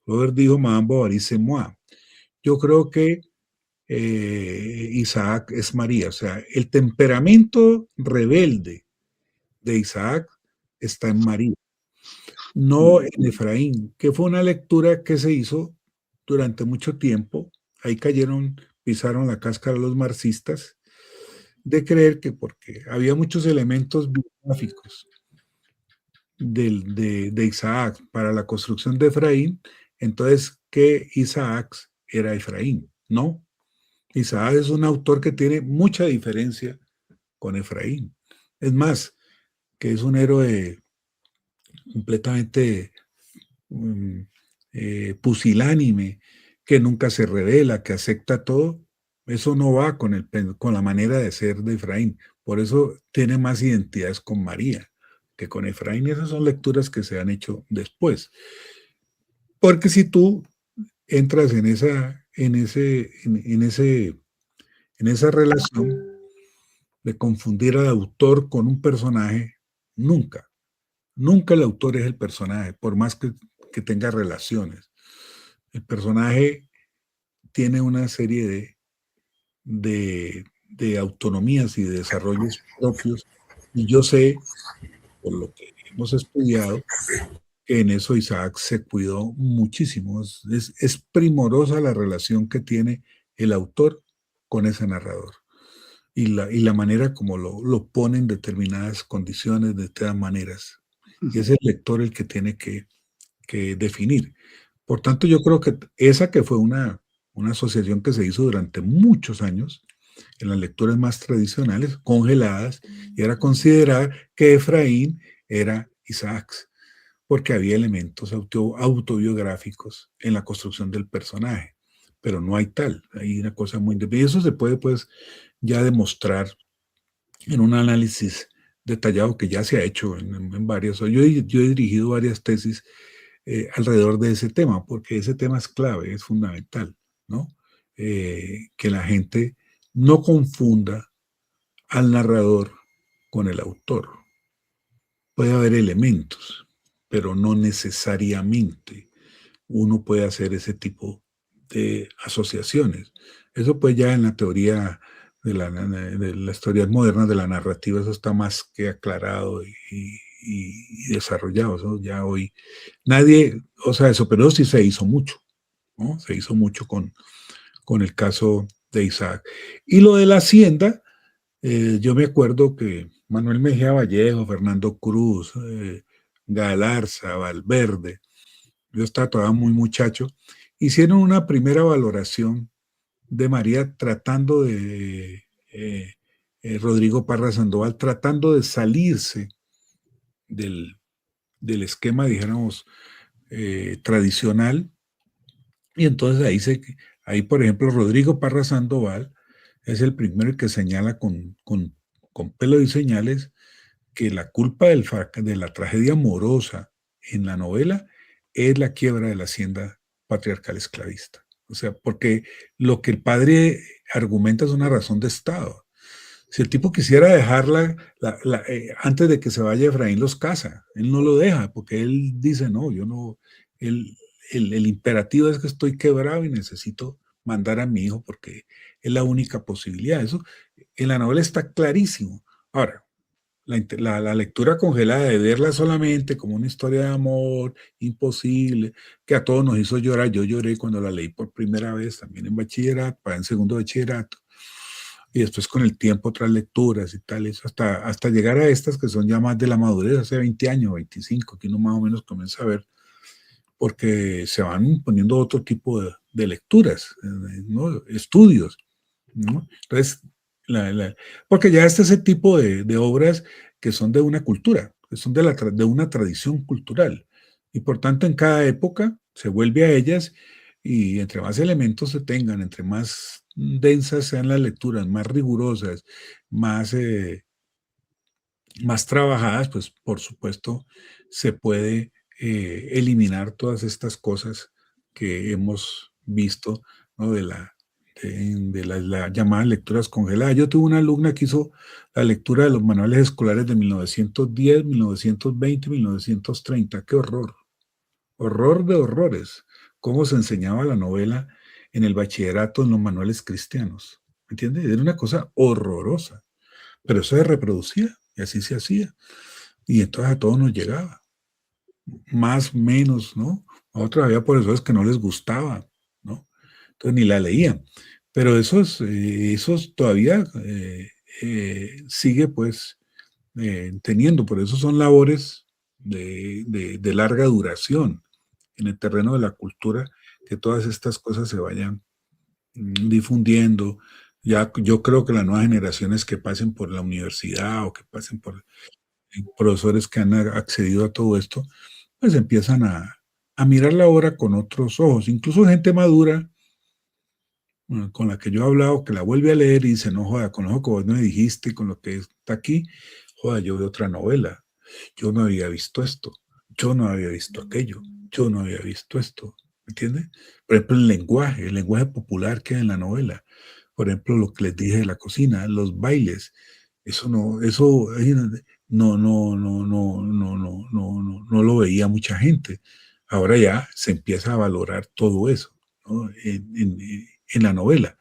Flaubert dijo: Madame Bovary c'est moi. Yo creo que Isaac es María. O sea, el temperamento rebelde de Isaac está en María, no en Efraín, que fue una lectura que se hizo durante mucho tiempo. Ahí pisaron la cáscara los marxistas, de creer que porque había muchos elementos biográficos de Isaac para la construcción de Efraín, entonces que Isaac era Efraín. No, Isaac es un autor que tiene mucha diferencia con Efraín. Es más, que es un héroe completamente pusilánime, que nunca se revela, que acepta todo, eso no va con la manera de ser de Efraín. Por eso tiene más identidades con María que con Efraín. Y esas son lecturas que se han hecho después. Porque si tú entras en esa relación de confundir al autor con un personaje, nunca el autor es el personaje, por más que tenga relaciones. El personaje tiene una serie de autonomías y de desarrollos propios, y yo sé, por lo que hemos estudiado, que en eso Isaac se cuidó muchísimo. Es primorosa la relación que tiene el autor con ese narrador y la manera como lo pone en determinadas condiciones, de todas maneras. Y es el lector el que tiene que definir. Por tanto, yo creo que esa que fue una asociación que se hizo durante muchos años en las lecturas más tradicionales, congeladas, y era considerar que Efraín era Isaac, porque había elementos autobiográficos en la construcción del personaje, pero no hay tal, hay una cosa muy independiente. Y eso se puede pues ya demostrar en un análisis detallado que ya se ha hecho en varios. Yo he dirigido varias tesis alrededor de ese tema, porque ese tema es clave, es fundamental, ¿no? Que la gente no confunda al narrador con el autor. Puede haber elementos, pero no necesariamente uno puede hacer ese tipo de asociaciones. Eso pues ya en la teoría de las teorías modernas de la narrativa, eso está más que aclarado y desarrollado. Eso ya hoy nadie, o sea, eso, pero sí se hizo mucho, ¿no? Se hizo mucho con el caso de Isaac. Y lo de la hacienda, yo me acuerdo que Manuel Mejía Vallejo, Fernando Cruz, Galarza, Valverde, yo estaba todavía muy muchacho, hicieron una primera valoración de María tratando de, Rodrigo Parra Sandoval, tratando de salirse del esquema, dijéramos, tradicional. Y entonces ahí, por ejemplo, Rodrigo Parra Sandoval es el primero que señala con pelo y señales que la culpa de la tragedia amorosa en la novela es la quiebra de la hacienda patriarcal esclavista. O sea, porque lo que el padre argumenta es una razón de Estado. Si el tipo quisiera dejarla, antes de que se vaya Efraín los casa, él no lo deja, porque él dice, no, yo no, el imperativo es que estoy quebrado y necesito mandar a mi hijo porque es la única posibilidad. Eso en la novela está clarísimo. Ahora, la lectura congelada de verla solamente como una historia de amor imposible, que a todos nos hizo llorar. Yo lloré cuando la leí por primera vez, también en bachillerato, en segundo bachillerato, y después con el tiempo otras lecturas y tal, eso hasta llegar a estas que son ya más de la madurez, hace 20 años, 25, que uno más o menos comienza a ver, porque se van poniendo otro tipo de lecturas, ¿no? Estudios, ¿no? Entonces, porque ya ese tipo de obras que son de una cultura, que son de una tradición cultural, y por tanto en cada época se vuelve a ellas, y entre más elementos se tengan, entre más densas sean las lecturas, más rigurosas, más trabajadas, pues por supuesto se puede eliminar todas estas cosas que hemos visto, ¿no? de las llamadas lecturas congeladas. Yo tuve una alumna que hizo la lectura de los manuales escolares de 1910, 1920, 1930. ¡Qué horror! Horror de horrores. Cómo se enseñaba la novela en el bachillerato en los manuales cristianos. ¿Me entiendes? Era una cosa horrorosa. Pero eso se reproducía y así se hacía. Y entonces a todos nos llegaba. Más, menos, ¿no? A otros había profesores que no les gustaba, ¿no? Entonces ni la leían. Pero esos todavía sigue pues teniendo. Por eso son labores de larga duración en el terreno de la cultura, que todas estas cosas se vayan difundiendo. Ya, yo creo que las nuevas generaciones que pasen por la universidad o que pasen por profesores que han accedido a todo esto, pues empiezan a mirar la obra con otros ojos. Incluso gente madura, con la que yo he hablado, que la vuelve a leer y dice, no joda, con lo que vos me dijiste, con lo que está aquí, joda, yo veo otra novela. Yo no había visto esto, yo no había visto aquello, yo no había visto esto, ¿me entiendes? Por ejemplo, el lenguaje popular que hay en la novela. Por ejemplo, lo que les dije de la cocina, los bailes, eso no lo veía mucha gente. Ahora ya se empieza a valorar todo eso, ¿no? En la novela,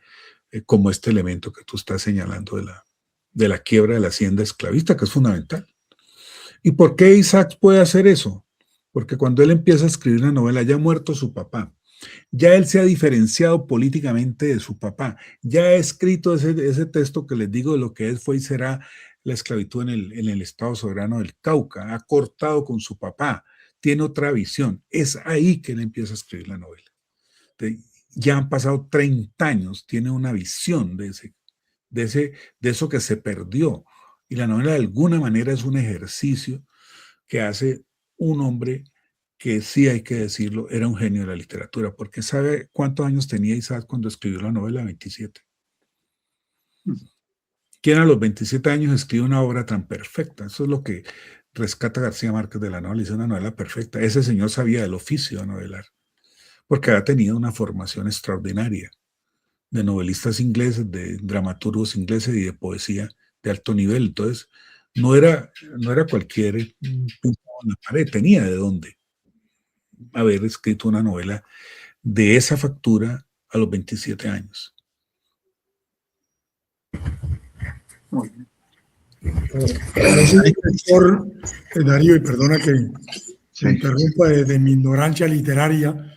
como este elemento que tú estás señalando de la quiebra de la hacienda esclavista, que es fundamental. ¿Y por qué Isaac puede hacer eso? Porque cuando él empieza a escribir la novela, ya ha muerto su papá, ya él se ha diferenciado políticamente de su papá, ya ha escrito ese texto que les digo de lo que es, fue y será la esclavitud en el Estado soberano del Cauca, ha cortado con su papá, tiene otra visión. Es ahí que él empieza a escribir la novela. Ya han pasado 30 años, tiene una visión de eso que se perdió. Y la novela de alguna manera es un ejercicio que hace un hombre que sí hay que decirlo, era un genio de la literatura, porque ¿sabe cuántos años tenía Isaac cuando escribió la novela? 27. ¿Quién a los 27 años escribe una obra tan perfecta? Eso es lo que rescata García Márquez de la novela, es una novela perfecta. Ese señor sabía del oficio de novelar, porque había tenido una formación extraordinaria de novelistas ingleses, de dramaturgos ingleses y de poesía de alto nivel. Entonces, no era cualquier pintado en la pared, tenía de dónde haber escrito una novela de esa factura a los 27 años. Muy bien. Lector, Darío, y perdona que se interrumpa desde mi ignorancia literaria,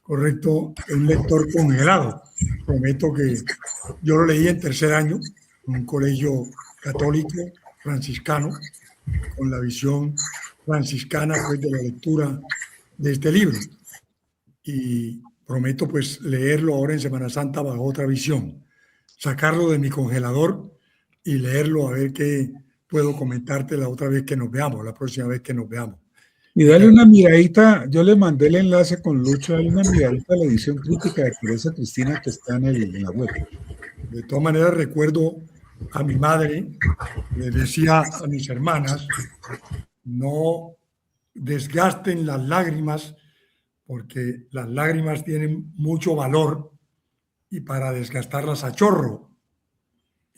correcto, un lector congelado. Prometo que yo lo leí en tercer año, en un colegio católico franciscano, con la visión franciscana pues, de la lectura de este libro. Y prometo pues leerlo ahora en Semana Santa bajo otra visión, sacarlo de mi congelador y leerlo a ver qué puedo comentarte la otra vez que nos veamos, la próxima vez que nos veamos. Y dale una miradita, yo le mandé el enlace con Lucho, dale una miradita a la edición crítica de Teresa Cristina que está en la web. De todas maneras recuerdo a mi madre, le decía a mis hermanas, no desgasten las lágrimas porque las lágrimas tienen mucho valor y para desgastarlas a chorro.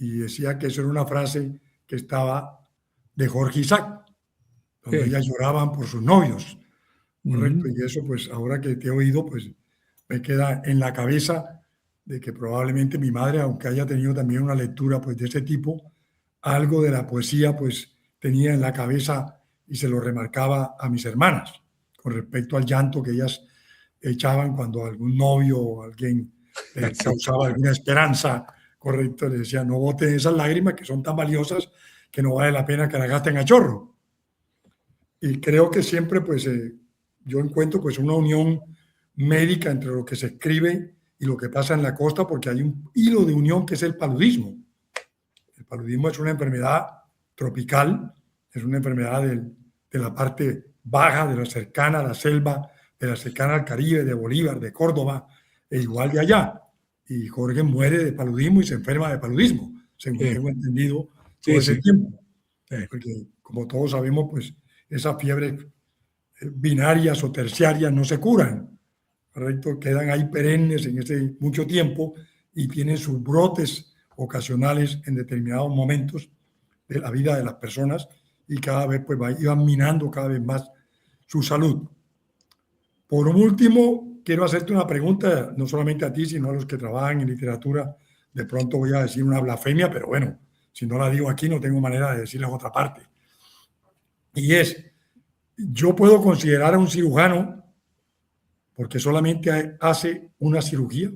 Y decía que eso era una frase que estaba de Jorge Isaac, donde ellas lloraban por sus novios. Correcto. Y eso, pues, ahora que te he oído, pues, me queda en la cabeza de que probablemente mi madre, aunque haya tenido también una lectura, pues, de ese tipo, algo de la poesía, pues, tenía en la cabeza y se lo remarcaba a mis hermanas con respecto al llanto que ellas echaban cuando algún novio o alguien les causaba alguna esperanza. Correcto, le decía, no boten esas lágrimas que son tan valiosas que no vale la pena que las gasten a chorro. Y creo que siempre, pues, yo encuentro, pues, una unión médica entre lo que se escribe y lo que pasa en la costa, porque hay un hilo de unión que es el paludismo. El paludismo es una enfermedad tropical, es una enfermedad de la parte baja, de la cercana a la selva, de la cercana al Caribe, de Bolívar, de Córdoba, e igual de allá. Y Jorge muere de paludismo y se enferma de paludismo, según tengo entendido todo ese tiempo. Porque, como todos sabemos, pues esas fiebres binarias o terciarias no se curan, ¿correcto? Quedan ahí perennes en ese mucho tiempo y tienen sus brotes ocasionales en determinados momentos de la vida de las personas y cada vez pues iban minando cada vez más su salud. Por último, quiero hacerte una pregunta, no solamente a ti, sino a los que trabajan en literatura. De pronto voy a decir una blasfemia, pero bueno, si no la digo aquí no tengo manera de decirla en otra parte. Y es, yo puedo considerar a un cirujano porque solamente hace una cirugía.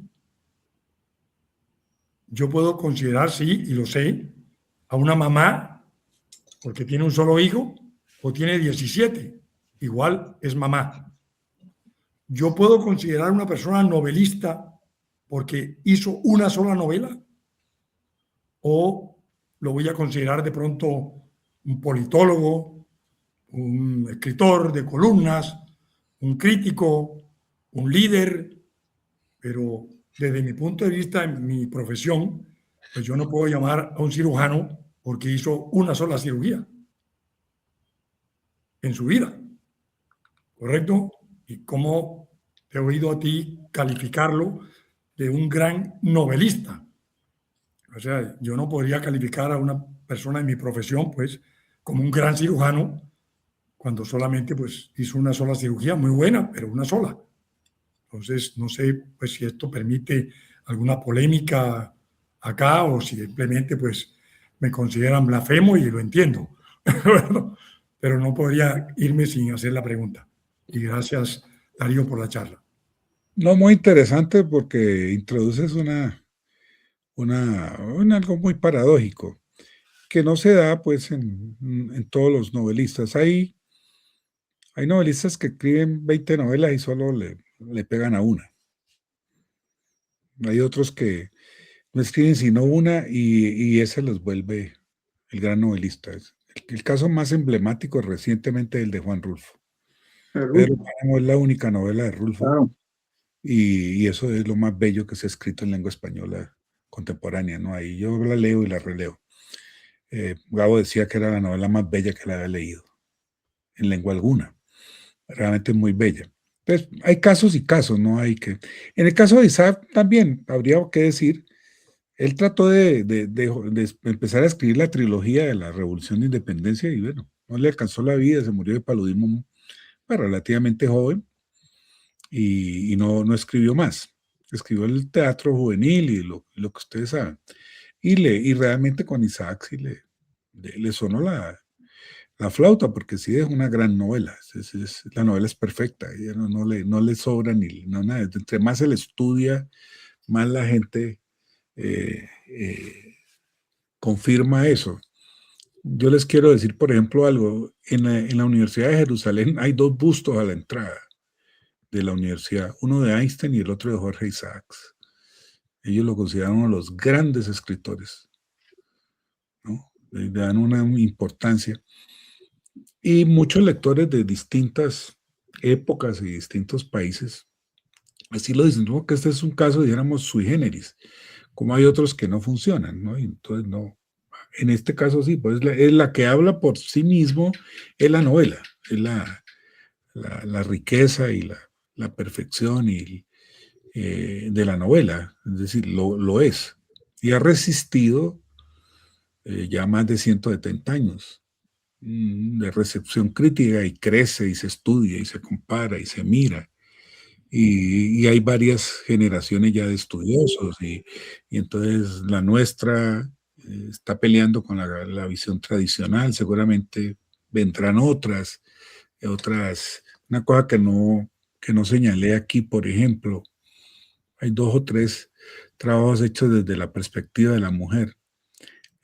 Yo puedo considerar, sí, y lo sé, a una mamá porque tiene un solo hijo o tiene 17. Igual es mamá. Yo puedo considerar a una persona novelista porque hizo una sola novela, o lo voy a considerar de pronto un politólogo, un escritor de columnas, un crítico, un líder, pero desde mi punto de vista, en mi profesión, pues yo no puedo llamar a un cirujano porque hizo una sola cirugía en su vida, ¿correcto? ¿Y cómo te he oído a ti calificarlo de un gran novelista? O sea, yo no podría calificar a una persona en mi profesión, pues, como un gran cirujano cuando solamente, pues, hizo una sola cirugía, muy buena, pero una sola. Entonces, no sé, pues, si esto permite alguna polémica acá o si simplemente, pues, me consideran blasfemo y lo entiendo. Pero no podría irme sin hacer la pregunta. Y gracias, Darío, por la charla. No, muy interesante porque introduces algo muy paradójico, que no se da pues en todos los novelistas. Hay novelistas que escriben 20 novelas y solo le pegan a una. Hay otros que no escriben sino una y ese los vuelve el gran novelista. El caso más emblemático es recientemente el de Juan Rulfo. Pedro Páramo es la única novela de Rulfo. Claro. Y eso es lo más bello que se ha escrito en lengua española contemporánea, ¿no? Ahí yo la leo y la releo. Gabo decía que era la novela más bella que la había leído, en lengua alguna. Realmente es muy bella. Pues hay casos y casos, ¿no? En el caso de Isaac también habría que decir, él trató de empezar a escribir la trilogía de la Revolución de Independencia y bueno, no le alcanzó la vida, se murió de paludismo relativamente joven y no escribió más. Escribió el teatro juvenil y lo que ustedes saben. Y realmente con Isaac sí le sonó la flauta, porque sí es una gran novela. La novela es perfecta, no le sobra ni nada. Entre más se le estudia, más la gente confirma eso. Yo les quiero decir, por ejemplo, algo. En la Universidad de Jerusalén hay 2 bustos a la entrada de la universidad, uno de Einstein y el otro de Jorge Isaacs. Ellos lo consideran uno de los grandes escritores, ¿no? Le dan una importancia. Y muchos lectores de distintas épocas y distintos países, así lo dicen, ¿no? Que este es un caso, dijéramos, sui generis, como hay otros que no funcionan, ¿no? Y entonces no. En este caso sí, pues es la que habla por sí mismo, es la novela, es la riqueza y la perfección de la novela, es decir, lo es. Y ha resistido ya más de 170 años de recepción crítica y crece y se estudia y se compara y se mira. Y hay varias generaciones ya de estudiosos y entonces la nuestra está peleando con la visión tradicional, seguramente vendrán otras. Una cosa que no señalé aquí, por ejemplo, hay 2 o 3 trabajos hechos desde la perspectiva de la mujer.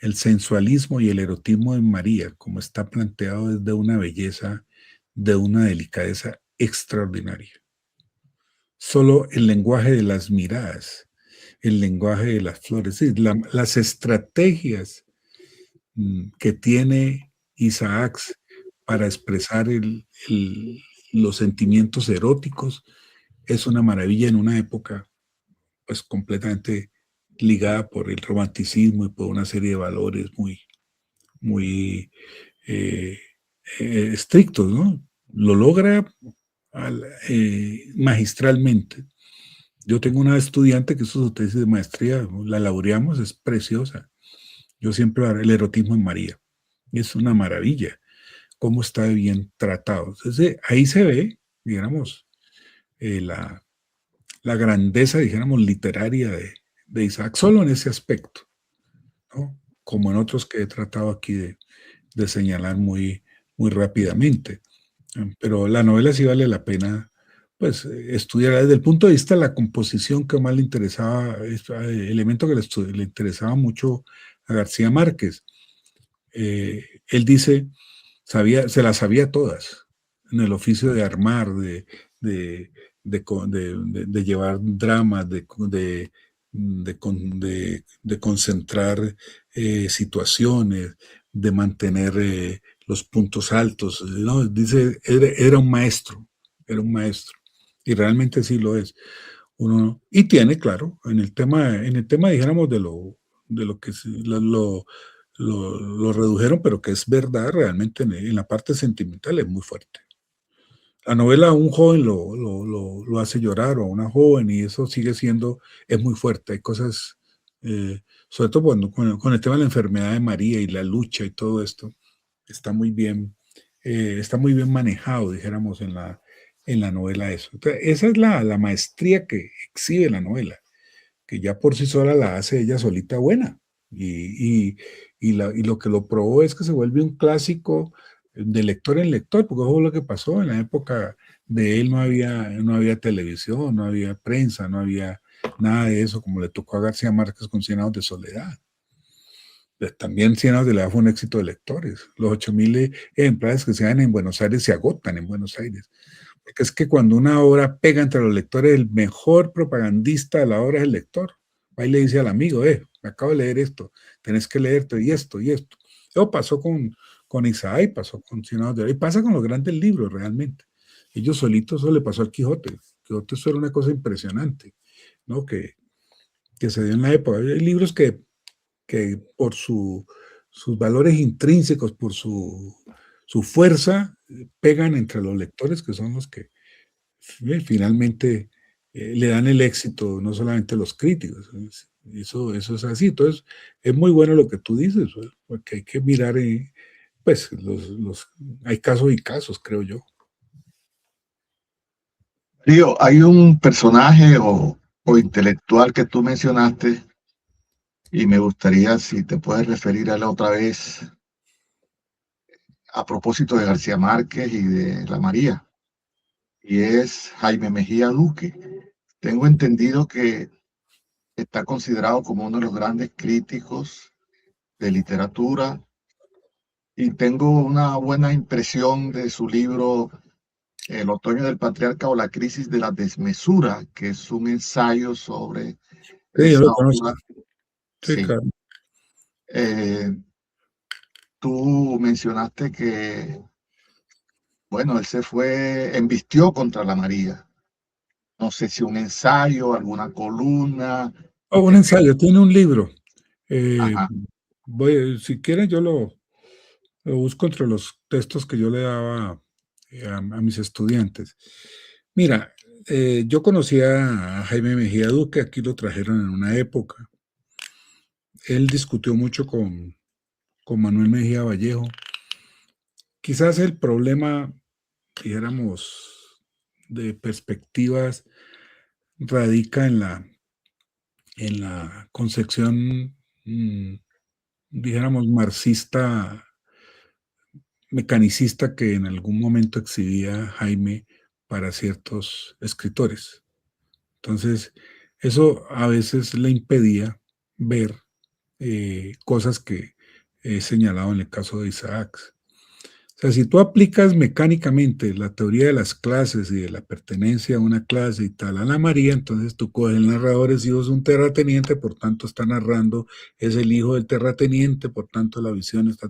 El sensualismo y el erotismo de María, como está planteado, es de una belleza, de una delicadeza extraordinaria. Solo el lenguaje de las miradas, el lenguaje de las flores, las estrategias que tiene Isaac para expresar los sentimientos eróticos es una maravilla en una época pues completamente ligada por el romanticismo y por una serie de valores muy estrictos, ¿no? Lo logra magistralmente. Yo tengo una estudiante que hizo su tesis de maestría, la laureamos, es preciosa. Yo siempre hablo del erotismo en María. Es una maravilla cómo está bien tratado. Entonces, ahí se ve, digamos, la grandeza, dijéramos, literaria de Isaac, solo en ese aspecto, ¿no? Como en otros que he tratado aquí de señalar muy rápidamente. Pero la novela sí vale la pena pues estudiar desde el punto de vista de la composición que más le interesaba, elemento que le interesaba mucho a García Márquez. Él dice, se las sabía todas en el oficio de armar, de llevar dramas, de concentrar situaciones, de mantener los puntos altos, ¿no? Dice, era un maestro, y realmente sí lo es. Y tiene, claro, en el tema dijéramos, de lo que lo redujeron, pero que es verdad, realmente en la parte sentimental es muy fuerte. La novela a un joven lo hace llorar, o a una joven, y eso sigue siendo, es muy fuerte. Hay cosas, sobre todo con el tema de la enfermedad de María y la lucha y todo esto, está muy bien manejado, dijéramos, en la novela eso. Entonces, esa es la maestría que exhibe la novela, que ya por sí sola la hace ella solita buena. Y lo que lo probó es que se vuelve un clásico de lector en lector, porque eso es lo que pasó en la época de él. No había televisión, no había prensa, no había nada de eso, como le tocó a García Márquez con 100 años de soledad. También 100 años de soledad fue un éxito de lectores. Los 8.000 ejemplares que se dan en Buenos Aires se agotan en Buenos Aires. Porque es que cuando una obra pega entre los lectores, el mejor propagandista de la obra es el lector. Va y le dice al amigo, me acabo de leer esto, tenés que leerte y esto y esto. Eso pasó con Isaac, pasó con 100 años de soledad, y pasa con los grandes libros realmente. Ellos solitos, eso le pasó al Quijote. Quijote, eso era una cosa impresionante, ¿no? Que se dio en la época. Hay libros que por sus valores intrínsecos, por su fuerza, pegan entre los lectores, que son los que finalmente le dan el éxito, no solamente los críticos. Eso es así. Entonces, es muy bueno lo que tú dices, porque hay que mirar, pues, hay casos y casos, creo yo. Río, hay un personaje o intelectual que tú mencionaste, y me gustaría si te puedes referir a él otra vez a propósito de García Márquez y de la María, y es Jaime Mejía Duque. Tengo entendido que está considerado como uno de los grandes críticos de literatura, y tengo una buena impresión de su libro El otoño del patriarca o la crisis de la desmesura, que es un ensayo sobre Sí, yo esa lo conozco. obra. Sí, Sí. claro. Tú mencionaste que, bueno, él se embistió contra la María. No sé si un ensayo, alguna columna. Un ensayo, tiene un libro. Ajá. Si quieren, yo lo busco entre los textos que yo le daba a mis estudiantes. Mira, yo conocía a Jaime Mejía Duque, aquí lo trajeron en una época. Él discutió mucho con Manuel Mejía Vallejo. Quizás el problema, dijéramos, de perspectivas radica en la concepción, dijéramos, marxista, mecanicista, que en algún momento exhibía Jaime para ciertos escritores. Entonces, eso a veces le impedía ver cosas que he señalado en el caso de Isaac. O sea, si tú aplicas mecánicamente la teoría de las clases y de la pertenencia a una clase y tal a la María, entonces tú coges el narrador, es hijo de un terrateniente, por tanto está narrando, es el hijo del terrateniente, por tanto la visión está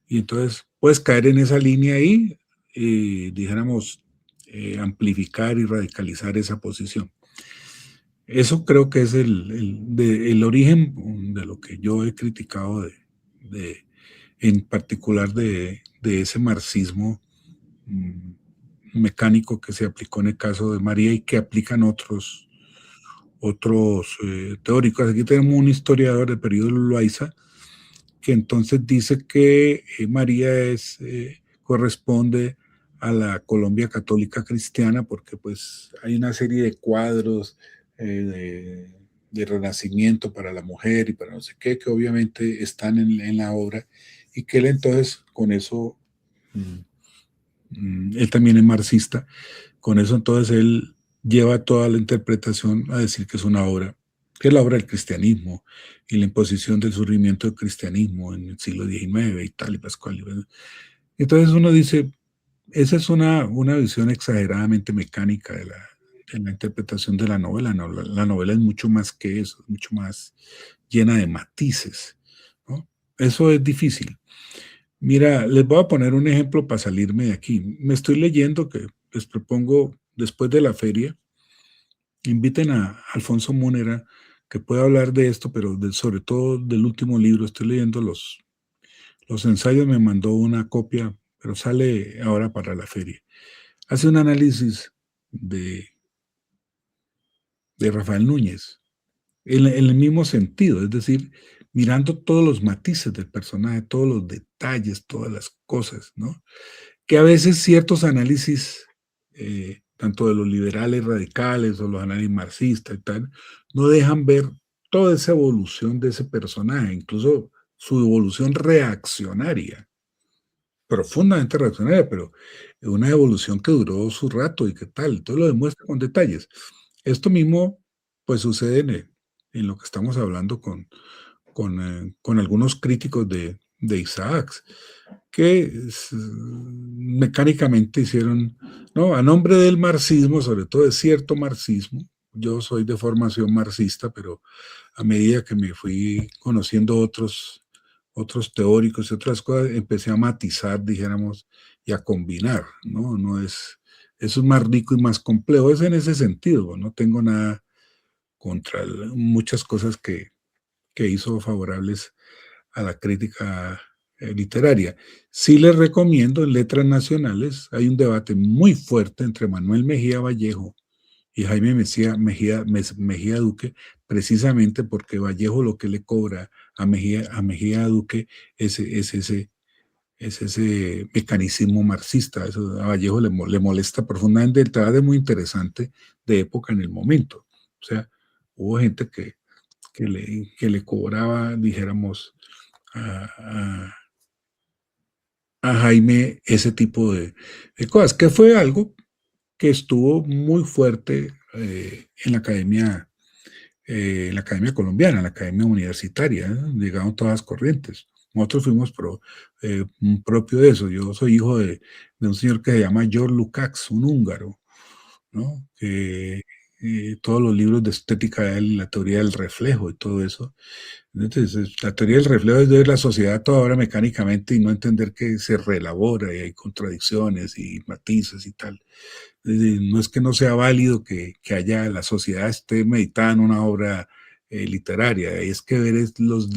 Y entonces puedes caer en esa línea ahí y, dijéramos, amplificar y radicalizar esa posición. Eso creo que es el origen de lo que yo he criticado en particular de ese marxismo mecánico que se aplicó en el caso de María y que aplican otros teóricos. Aquí tenemos un historiador del periodo Loaiza, que entonces dice que María corresponde a la Colombia católica cristiana, porque pues hay una serie de cuadros de renacimiento para la mujer y para no sé qué, que obviamente están en la obra, y que él entonces con eso, él también es marxista, con eso entonces él lleva toda la interpretación a decir que es una obra, que es la obra del cristianismo y la imposición del surgimiento del cristianismo en el siglo XIX y tal y pascual. Entonces uno dice, esa es una visión exageradamente mecánica de la interpretación de la novela. No, la novela es mucho más que eso, mucho más llena de matices, ¿no? eso es difícil. Mira, les voy a poner un ejemplo para salirme de aquí. Me estoy leyendo que les propongo después de la feria, inviten a Alfonso Múnera, que pueda hablar de esto, pero sobre todo del último libro. Estoy leyendo los ensayos, me mandó una copia, pero sale ahora para la feria. Hace un análisis de Rafael Núñez, en el mismo sentido, es decir, mirando todos los matices del personaje, todos los detalles, todas las cosas, ¿no? Que a veces ciertos análisis, tanto de los liberales radicales o los análisis marxistas y tal, no dejan ver toda esa evolución de ese personaje, incluso su evolución reaccionaria, profundamente reaccionaria, pero una evolución que duró su rato y qué tal, todo lo demuestra con detalles. Esto mismo, pues sucede en lo que estamos hablando con algunos críticos de Isaacs, que mecánicamente hicieron, ¿no? A nombre del marxismo, sobre todo de cierto marxismo, yo soy de formación marxista, pero a medida que me fui conociendo otros teóricos y otras cosas, empecé a matizar, dijéramos, y a combinar, ¿no? Eso es más rico y más complejo, es en ese sentido, no tengo nada contra muchas cosas que hizo favorables a la crítica literaria. Sí les recomiendo, en Letras Nacionales hay un debate muy fuerte entre Manuel Mejía Vallejo y Jaime Mejía Duque, precisamente porque Vallejo lo que le cobra a Mejía Duque es ese mecanismo marxista. Eso a Vallejo le molesta profundamente. El debate es muy interesante de época en el momento. O sea, hubo gente que le cobraba, dijéramos, a Jaime ese tipo de cosas, que fue algo que estuvo muy fuerte en la academia colombiana, en la academia universitaria, llegaron todas las corrientes. Nosotros fuimos propio de eso. Yo soy hijo de un señor que se llama George Lukács, un húngaro, ¿no? Que todos los libros de estética de él, la teoría del reflejo y todo eso. Entonces, la teoría del reflejo es ver la sociedad toda ahora mecánicamente y no entender que se reelabora y hay contradicciones y matices y tal. No es que no sea válido que haya la sociedad esté meditada en una obra literaria, es que ver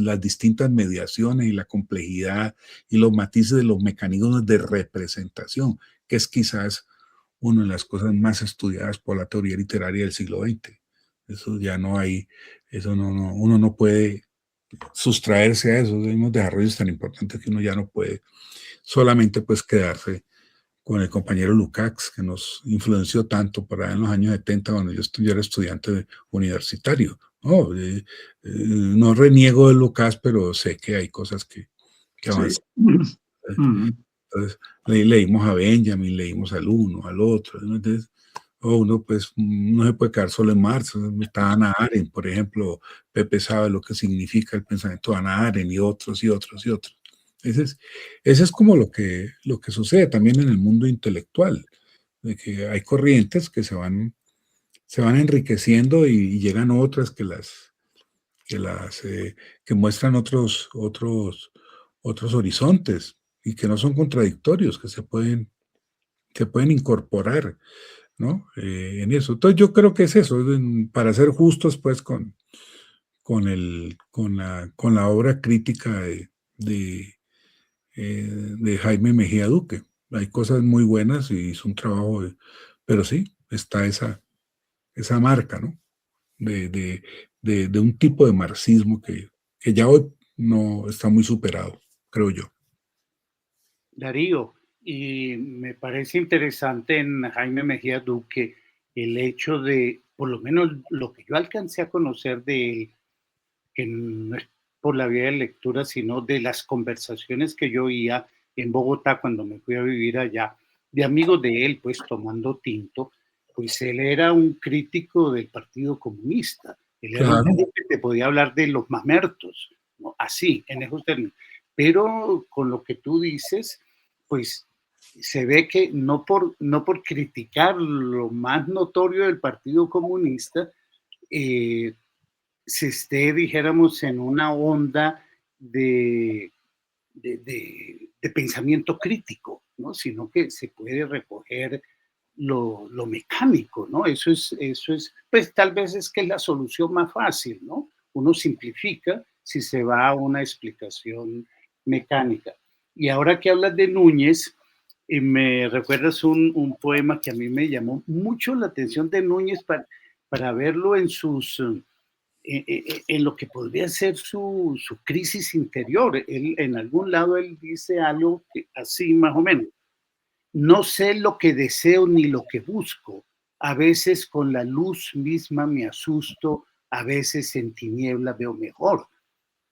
las distintas mediaciones y la complejidad y los matices de los mecanismos de representación, que es quizás una de las cosas más estudiadas por la teoría literaria del siglo XX. Eso ya no hay, eso uno no puede sustraerse a eso, hay unos desarrollos tan importantes que uno ya no puede solamente pues quedarse con el compañero Lukács, que nos influenció tanto para en los años 70 cuando yo era estudiante universitario. No reniego de Lukács, pero sé que hay cosas que avanzan. Sí. Entonces, leímos a Benjamin, leímos al uno, al otro. Entonces, uno pues no se puede quedar solo en Marx. Está Hannah Arendt, por ejemplo. Pepe sabe lo que significa el pensamiento de Hannah Arendt y otros y otros y otros. Ese es como lo que sucede también en el mundo intelectual, de que hay corrientes que se van enriqueciendo y llegan otras que muestran otros horizontes y que no son contradictorios, que se pueden incorporar, ¿no? En eso. Entonces yo creo que es eso, para ser justos pues con la obra crítica de Jaime Mejía Duque. Hay cosas muy buenas y hizo un trabajo, pero sí, está esa marca, ¿no? De un tipo de marxismo que ya hoy no está muy superado, creo yo. Darío, y me parece interesante en Jaime Mejía Duque el hecho de, por lo menos lo que yo alcancé a conocer de él, que no es por la vía de lectura, sino de las conversaciones que yo oía en Bogotá cuando me fui a vivir allá, de amigos de él, pues tomando tinto, pues él era un crítico del Partido Comunista. Él era un tipo que te podía hablar de los mamertos, ¿no? Así, en esos términos. Pero con lo que tú dices, pues se ve que no por criticar lo más notorio del Partido Comunista, se esté, dijéramos, en una onda de pensamiento crítico, ¿no? Sino que se puede recoger lo mecánico, ¿no? Eso es, pues tal vez es que es la solución más fácil, ¿no? Uno simplifica si se va a una explicación mecánica. Y ahora que hablas de Núñez, me recuerdas un poema que a mí me llamó mucho la atención de Núñez para verlo en sus... en lo que podría ser su crisis interior. Él, en algún lado él dice algo así más o menos. No sé lo que deseo ni lo que busco. A veces con la luz misma me asusto, a veces en tinieblas veo mejor.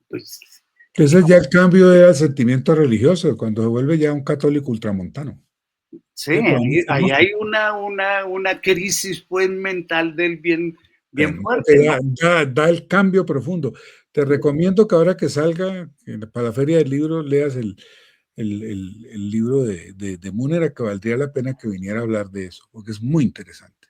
Pues, ese es ya el cambio de sentimiento religioso, cuando se vuelve ya un católico ultramontano. sí, ahí hay una crisis pues mental del bien fuerte, ¿no? Da el cambio profundo. Te recomiendo que ahora que salga para la Feria del Libro leas el libro de Múnera, que valdría la pena que viniera a hablar de eso, porque es muy interesante.